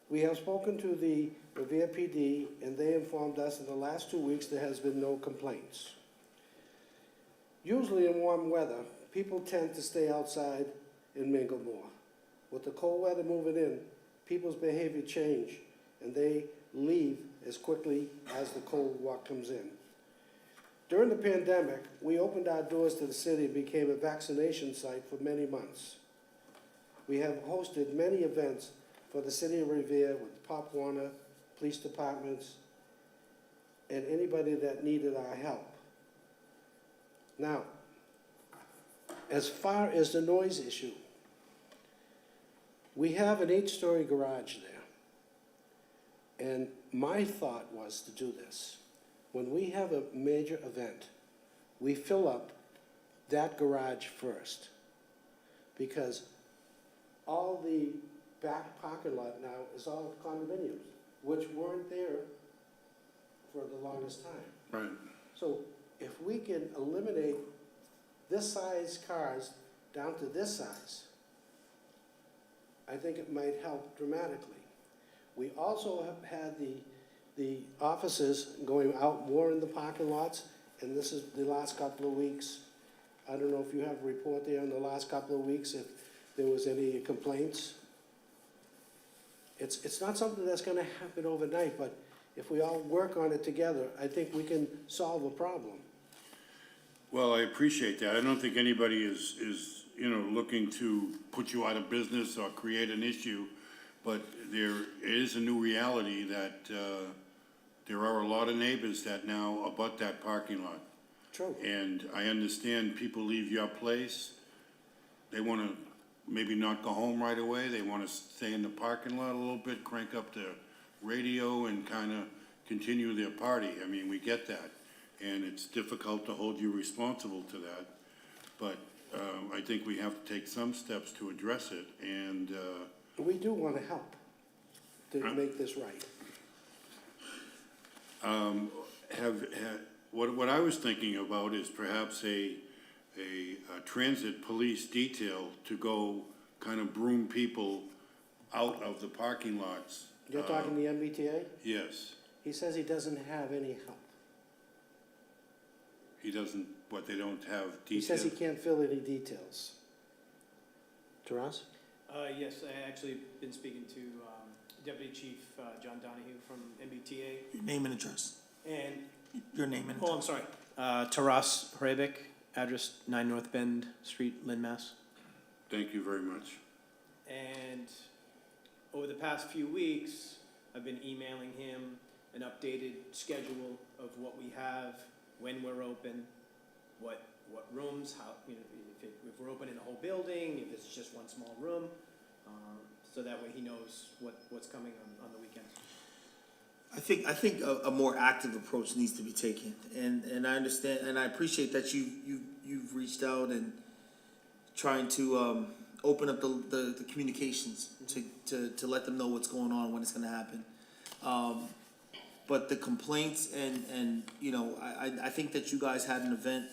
We have spoken to the Revere PD, and they informed us in the last 2 weeks there has been no complaints. Usually in warm weather, people tend to stay outside and mingle more. With the cold weather moving in, people's behavior change, and they leave as quickly as the cold walk comes in. During the pandemic, we opened our doors to the city and became a vaccination site for many months. We have hosted many events for the city of Revere with Pop Warner, police departments, and anybody that needed our help. Now, as far as the noise issue, we have an 8-story garage there. And my thought was to do this. When we have a major event, we fill up that garage first. Because all the back parking lot now is all condominiums, which weren't there for the longest time. Right. So if we can eliminate this size cars down to this size, I think it might help dramatically. We also have had the officers going out more in the parking lots, and this is the last couple of weeks. I don't know if you have a report there in the last couple of weeks, if there was any complaints. It's not something that's gonna happen overnight, but if we all work on it together, I think we can solve a problem. Well, I appreciate that. I don't think anybody is looking to put you out of business or create an issue, but there is a new reality that there are a lot of neighbors that now abut that parking lot. True. And I understand people leave your place, they wanna maybe not go home right away, they wanna stay in the parking lot a little bit, crank up the radio and kinda continue their party. I mean, we get that. And it's difficult to hold you responsible to that. But I think we have to take some steps to address it, and We do wanna help to make this right. what I was thinking about is perhaps a transit police detail to go kind of broom people out of the parking lots. You're talking the MBTA? Yes, He says he doesn't have any help. he doesn't, they don't have He detail. says he can't fill any details. Taras? Yes, I actually been speaking to Deputy Chief John Donahue from MBTA. Name and address. And, Your name and address. oh, I'm sorry, Taras Hrebik, address 9 North Bend Street, Lynn, Mass. Thank you very much. And over the past few weeks, I've been emailing him an updated schedule of what we have, when we're open, what rooms, how, if we're open in the whole building, if it's just one small room, so that way he knows what's coming on the weekends. I think a more active approach needs to be taken, and I understand, and I appreciate that you've reached out and trying to open up the communications to let them know what's going on, when it's going to happen. But the complaints and I think that you guys had an event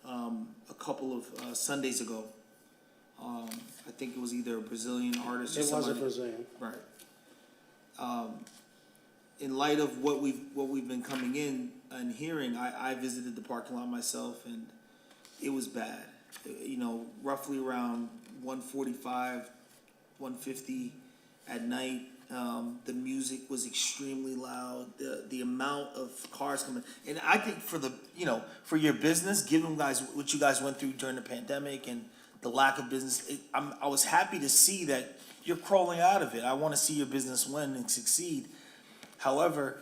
a couple of Sundays ago. I think it was either a Brazilian artist or It was somebody. a Brazilian. Right. In light of what we've been coming in and hearing, I visited the parking lot myself, and it was bad. Roughly around 1:45, 1:50 at night, The music was extremely loud, the amount of cars coming. And I think for the, you know, for your business, given guys, what you guys went through during the pandemic and the lack of business, I was happy to see that you're crawling out of it. I want to see your business win and succeed. However,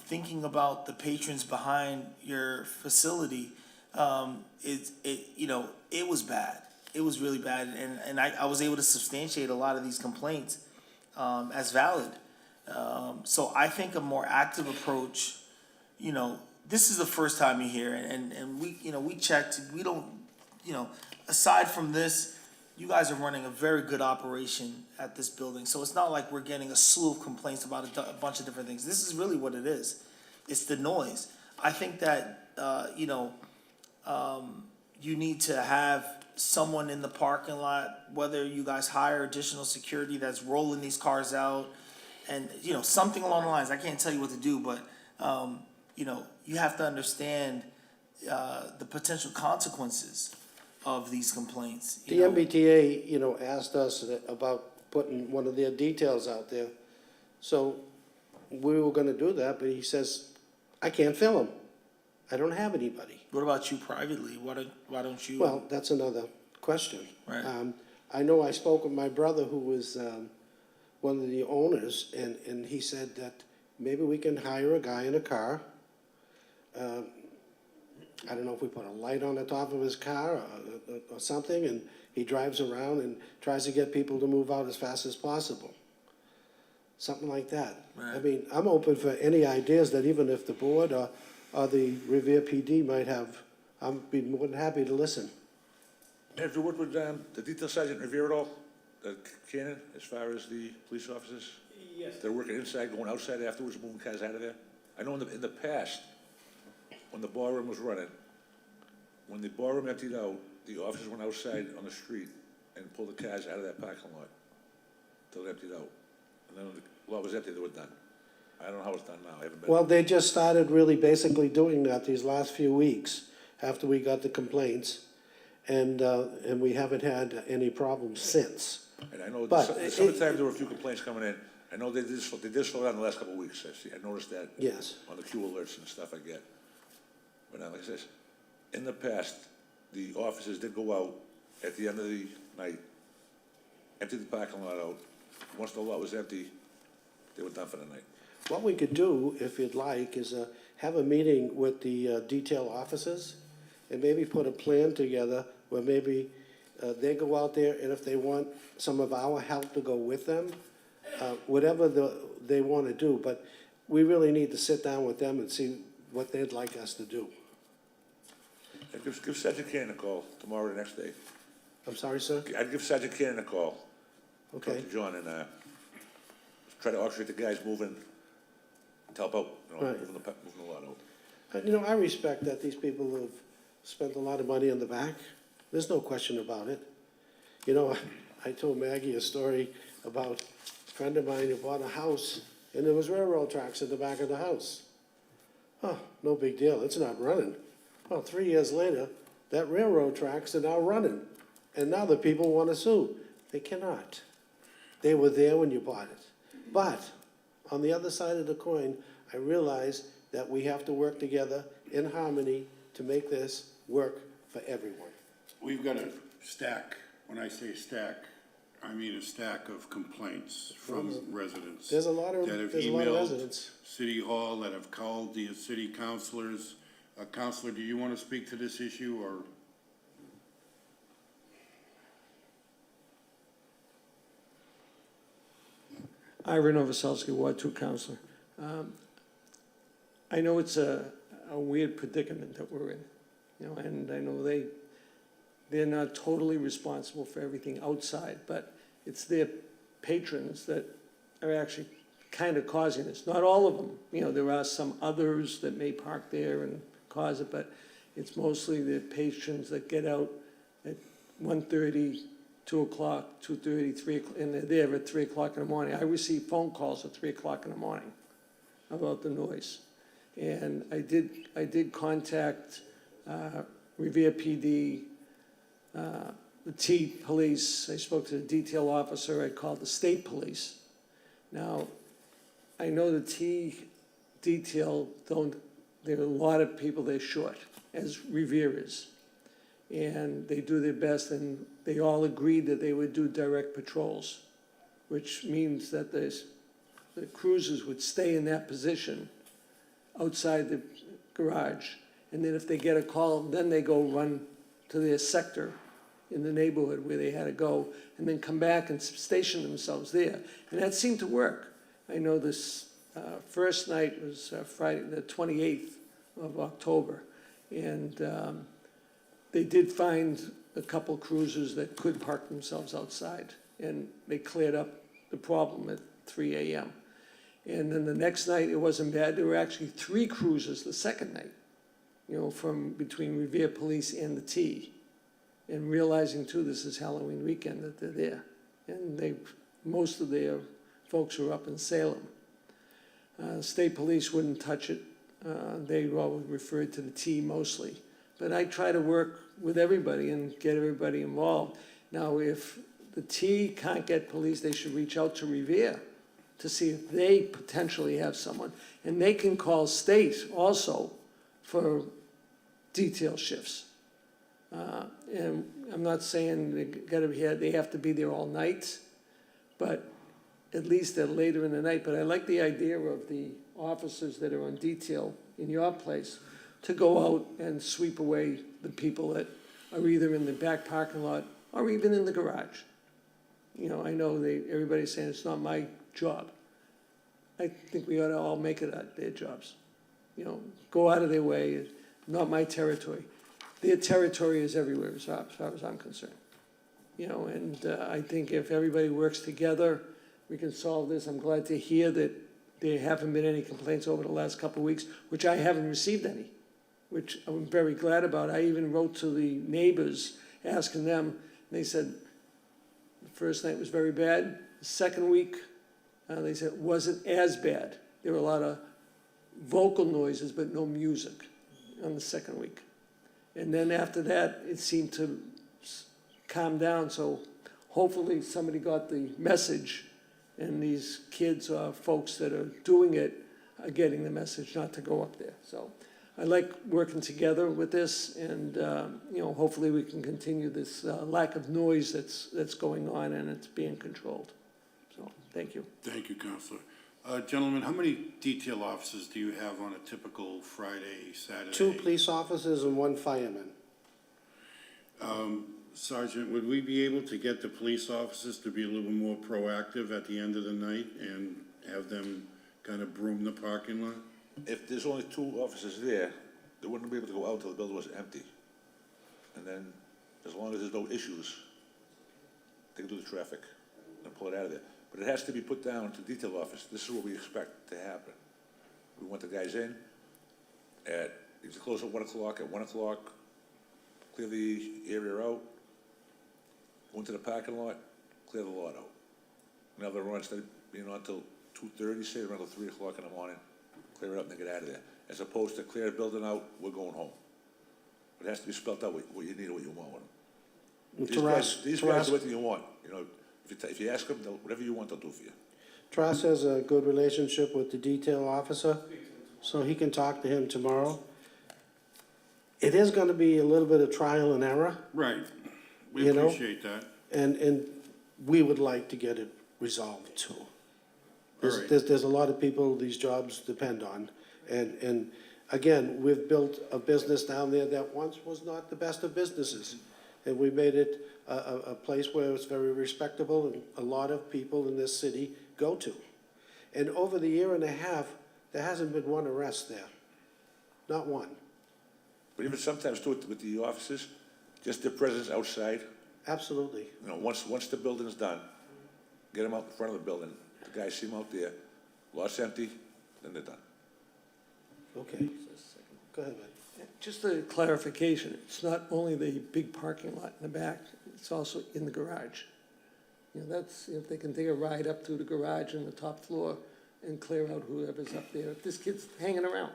thinking about the patrons behind your facility, it was bad. It was really bad, and I was able to substantiate a lot of these complaints as valid. So I think a more active approach, you know, this is the first time you're here, and we checked. We don't, aside from this, you guys are running a very good operation at this building. So it's not like we're getting a slew of complaints about a bunch of different things. This is really what it is. It's the noise. I think that, you need to have someone in the parking lot, whether you guys hire additional security that's rolling these cars out, and, something along the lines. I can't tell you what to do, but, you have to understand the potential consequences of these complaints. The MBTA, asked us about putting one of their details out there. So we were gonna do that, but he says, I can't fill them. I don't have anybody. What about you privately? Why don't you? Well, that's another question. Right. I know I spoke with my brother, who was one of the owners, and he said that maybe we can hire a guy in a car. I don't know if we put a light on the top of his car or something, and he drives around and tries to get people to move out as fast as possible. Something like that. Right. I mean, I'm open for any ideas that even if the board or the Revere PD might have, I'd be more than happy to listen. Have you worked with the detail sergeant Revere at all, Cannon, as far as the police officers? Yes. They're working inside, going outside afterwards, moving cars out of there? I know in the past, when the ballroom was running, when the ballroom emptied out, the officers went outside on the street and pulled the cars out of that parking lot till it emptied out. And then when the lot was empty, they were done. I don't know how it's done now. I haven't been. Well, they just started really basically doing that these last few weeks after we got the complaints, and we haven't had any problems since. And I know But the summertime, there were a few complaints coming in. I know they did slow down the last couple of weeks. I noticed that. Yes. On the Q alerts and stuff I get. But now, like I said, in the past, the officers did go out at the end of the night, empty the parking lot out. Once the lot was empty, they were done for the night. What we could do, if you'd like, is have a meeting with the detail officers and maybe put a plan together where maybe they go out there, and if they want some of our help to go with them, whatever they want to do. But we really need to sit down with them and see what they'd like us to do. I'd give Sergeant Cannon a call tomorrow or the next day. I'm sorry, sir? I'd give Sergeant Cannon a call. Okay. Talk to John and try to orchestrate the guys moving, to help out, Right. moving the lot out. I respect that these people have spent a lot of money on the back. There's no question about it. I told Maggie a story about a friend of mine who bought a house, and there was railroad tracks in the back of the house. Oh, no big deal, it's not running. Well, 3 years later, that railroad tracks are now running, and now the people want to sue. They cannot. They were there when you bought it. But, on the other side of the coin, I realize that we have to work together in harmony to make this work for everyone. We've got a stack, when I say stack, I mean a stack of complaints from residents. There's a lot of that have residents. emailed City Hall, that have called the city councilors. Counselor, do you want to speak to this issue, or? Ira Novoselsky, Ward 2 Counselor. I know it's a weird predicament that we're in, and I know they're not totally responsible for everything outside, but it's their patrons that are actually kind of causing this. Not all of them, there are some others that may park there and cause it, but it's mostly the patrons that get out at 1:30, 2 o'clock, 2:30, 3 o'clock, and they're there at 3 o'clock in the morning. I receive phone calls at 3 o'clock in the morning about the noise. And I did contact Revere PD, the T police. I spoke to the detail officer. I called the state police. Now, I know the T detail there are a lot of people they're short, as Revere is. And they do their best, and they all agreed that they would do direct patrols, which means that the cruisers would stay in that position outside the garage. And then if they get a call, then they go run to their sector in the neighborhood where they had to go, and then come back and station themselves there. And that seemed to work. I know this first night was Friday, the 28th of October, and they did find a couple cruisers that could park themselves outside, and they cleared up the problem at 3 a.m. And then the next night, it wasn't bad. There were actually 3 cruisers the second night, from between Revere Police and the T. And realizing too, this is Halloween weekend that they're there. And most of their folks were up in Salem. State police wouldn't touch it. They all referred to the T mostly. But I try to work with everybody and get everybody involved. Now, if the T can't get police, they should reach out to Revere to see if they potentially have someone. And they can call state also for detail shifts. And I'm not saying they have to be there all night, but at least they're later in the night. But I like the idea of the officers that are on detail in your place to go out and sweep away the people that are either in the back parking lot or even in the garage. I know everybody's saying it's not my job. I think we ought to all make it their jobs. Go out of their way, not my territory. Their territory is everywhere as far as I'm concerned. And I think if everybody works together, we can solve this. I'm glad to hear that there haven't been any complaints over the last couple of weeks, which I haven't received any, which I'm very glad about. I even wrote to the neighbors asking them, and they said the first night was very bad. The second week, they said it wasn't as bad. There were a lot of vocal noises, but no music on the second week. And then after that, it seemed to calm down. So hopefully somebody got the message, and these kids or folks that are doing it are getting the message not to go up there. So I like working together with this, and hopefully we can continue this lack of noise that's going on, and it's being controlled. So thank you. Thank you, Counselor. Gentlemen, how many detail officers do you have on a typical Friday, Saturday? 2 police officers and 1 fireman. Sergeant, would we be able to get the police officers to be a little more proactive at the end of the night and have them kind of broom the parking lot? If there's only 2 officers there, they wouldn't be able to go out until the building was empty. And then, as long as there's no issues, they can do the traffic and pull it out of there. But it has to be put down to the detail office. This is what we expect to happen. We want the guys in you close at 1 o'clock. At 1 o'clock, clear the area out, go into the parking lot, clear the lot out. Now they're on, instead of being on till 2:30, say around till 3 o'clock in the morning, clear it up and then get out of there. As opposed to clear the building out, we're going home. It has to be spelled out what you need and what you want with them. These guys do what you want. If you ask them, whatever you want, they'll do for you. Trask has a good relationship with the detail officer, so he can talk to him tomorrow. It is gonna be a little bit of trial and error. Right. We appreciate that. And we would like to get it resolved too. There's a lot of people these jobs depend on. And again, we've built a business down there that once was not the best of businesses. And we made it a place where it's very respectable and a lot of people in this city go to. And over the year and a half, there hasn't been one arrest there. Not one. But even sometimes too, with the officers, just their presence outside. Absolutely. Once the building's done, get them out in front of the building. The guys see them out there, lot's empty, then they're done. Okay. Go ahead, man. Just a clarification, it's not only the big parking lot in the back, it's also in the garage. That's, if they can take a ride up to the garage on the top floor and clear out whoever's up there. If this kid's hanging around,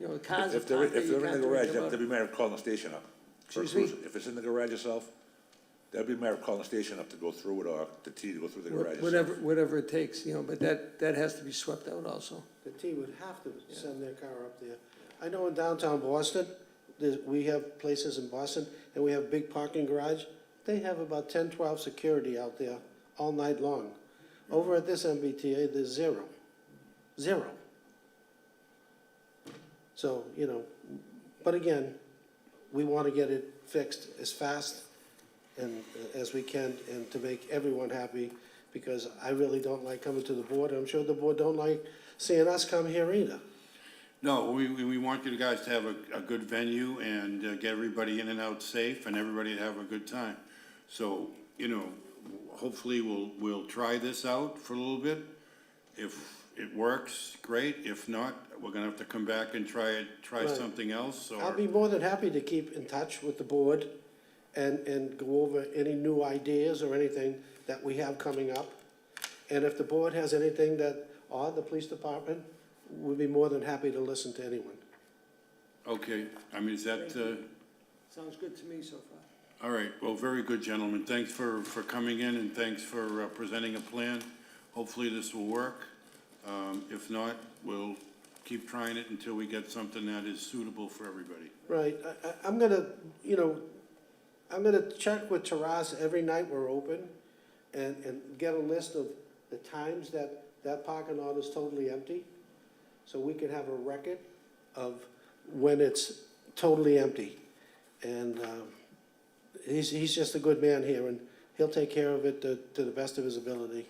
the cars are If they're parked there, you in can't the do garage, anything about they'll it. be mad at calling the station up. Excuse me? If it's in the garage itself, That'd be a matter of calling the station up to go through it, or the T to go through the garage. Whatever it takes, but that has to be swept out also. The T would have to send their car up there. I know in downtown Boston, we have places in Boston, and we have big parking garage. They have about 10, 12 security out there all night long. Over at this MBTA, there's zero. Zero. So, but again, we want to get it fixed as fast and as we can, and to make everyone happy, because I really don't like coming to the board. I'm sure the board don't like seeing us come here either. No, we want you guys to have a good venue and get everybody in and out safe and everybody to have a good time. So, hopefully we'll try this out for a little bit. If it works, great. If not, we're gonna have to come back and try Right. something else, or. I'll be more than happy to keep in touch with the board and go over any new ideas or anything that we have coming up. And if the board has anything or the police department, we'd be more than happy to listen to anyone. Okay, is that, Sounds good to me so far. all right, well, very good, gentlemen. Thanks for coming in, and thanks for presenting a plan. Hopefully this will work. If not, we'll keep trying it until we get something that is suitable for everybody. Right, I'm gonna check with Taras every night we're open and get a list of the times that parking lot is totally empty, so we can have a record of when it's totally empty. And he's just a good man here, and he'll take care of it to the best of his ability.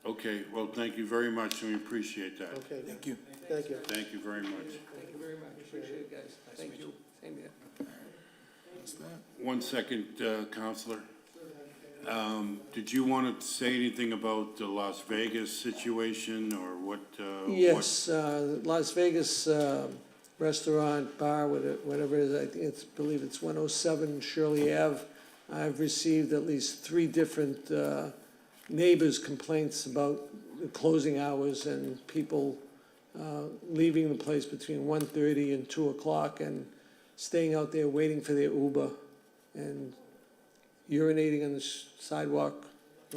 Okay, well, thank you very much, and we appreciate that. Okay. Thank you. Thank you. Thank you very much. Thank you very much, appreciate it, guys. Thank you. Same here. One second, Counselor. Did you want to say anything about the Las Vegas situation, or what? Yes, Las Vegas restaurant, bar, whatever it is, I believe it's 107 Shirley Ave. I've received at least 3 different neighbors' complaints about the closing hours and people leaving the place between 1:30 and 2 o'clock and staying out there waiting for their Uber and urinating on the sidewalk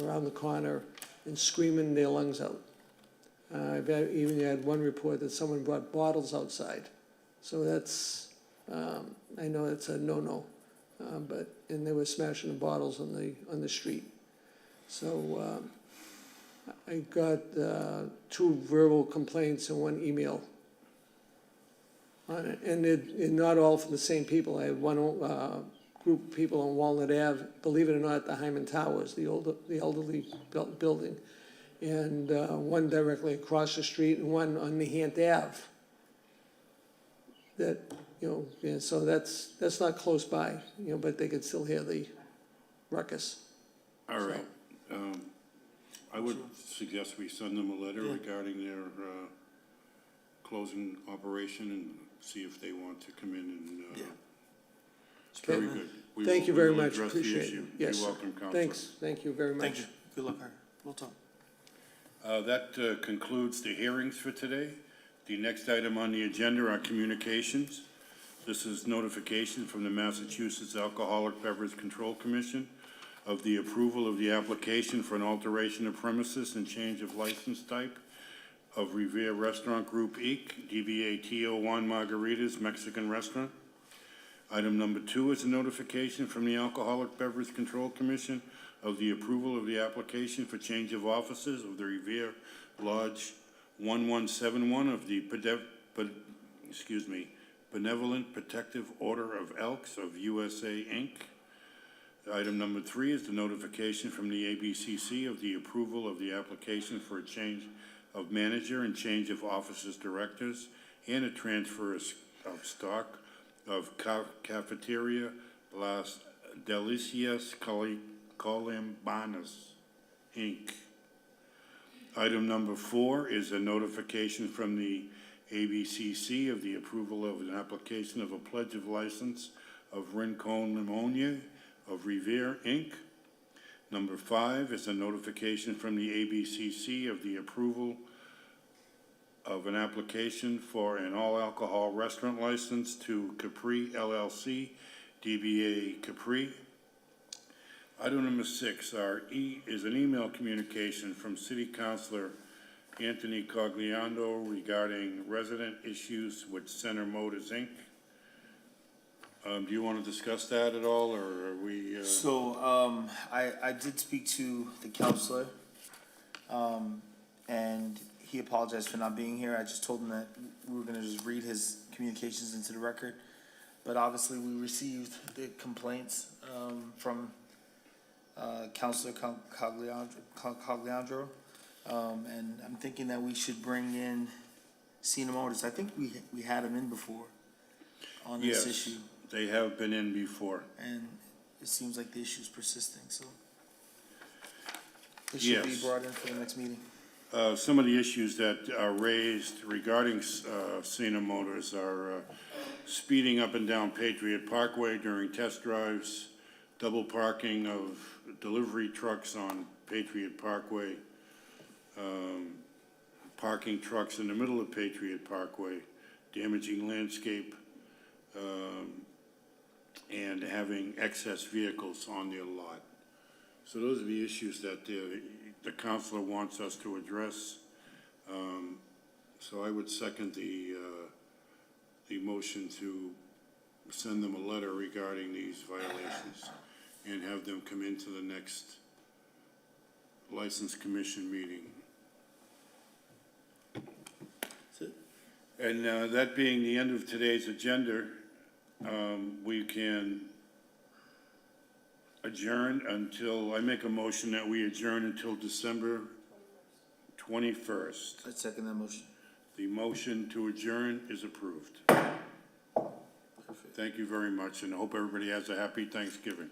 around the corner and screaming their lungs out. I've even had one report that someone brought bottles outside. So that's, I know it's a no-no, and they were smashing the bottles on the street. So I got 2 verbal complaints and 1 email on it, and they're not all from the same people. I had one group of people on Walnut Ave, believe it or not, the Hyman Towers, the elderly building, and one directly across the street and one on Nahant Ave. That, so that's not close by, but they could still hear the ruckus. All right. I would suggest we send them a letter regarding their closing operation and see if they want to come in and. Very good. Thank you very We will much, address the appreciate issue. it. Yes, You're welcome, Counselor. thanks, thank you very much. Thank you. Good luck, Harry. We'll talk. That concludes the hearings for today. The next item on the agenda are communications. This is notification from the Massachusetts Alcoholic Beverage Control Commission of the approval of the application for an alteration of premises and change of license type of Revere Restaurant Group Inc., DBA TO1 Margaritas Mexican Restaurant. Item number 2 is a notification from the Alcoholic Beverage Control Commission of the approval of the application for change of offices of the Revere Lodge 1171 of the Benevolent Protective Order of Elks of USA, Inc. Item number 3 is the notification from the ABCC of the approval of the application for a change of manager and change of officers directors and a transfer of stock of Cafeteria Las Delicias Colimbanas, Inc. Item number 4 is a notification from the ABCC of the approval of an application of a pledge of license of Rincon Limonia of Revere, Inc. Number 5 is a notification from the ABCC of the approval of an application for an all-alcohol restaurant license to Capri LLC, DBA Capri. Item number 6 is an email communication from City Councilor Anthony Cogliando regarding resident issues with Center Motors, Inc. Do you want to discuss that at all, or are we? I did speak to the counselor, and he apologized for not being here. I just told him that we were gonna just read his communications into the record. But obviously, we received the complaints, from, Counselor Cogliandro. And I'm thinking that we should bring in Cena Motors. I think we had him in before on this issue. Yes, they have been in before. And it seems like the issue's persisting, so it should be Yes. brought in for the next meeting. Some of the issues that are raised regarding Cena Motors are speeding up and down Patriot Parkway during test drives, double parking of delivery trucks on Patriot Parkway, parking trucks in the middle of Patriot Parkway, damaging landscape, and having excess vehicles on their lot. So those are the issues that the councilor wants us to address. So I would second the motion to send them a letter regarding these violations and have them come into the next License Commission meeting. And that being the end of today's agenda, we can adjourn until, I make a motion that we adjourn until December 21st. I second that motion. The motion to adjourn is approved. Thank you very much, and I hope everybody has a happy Thanksgiving.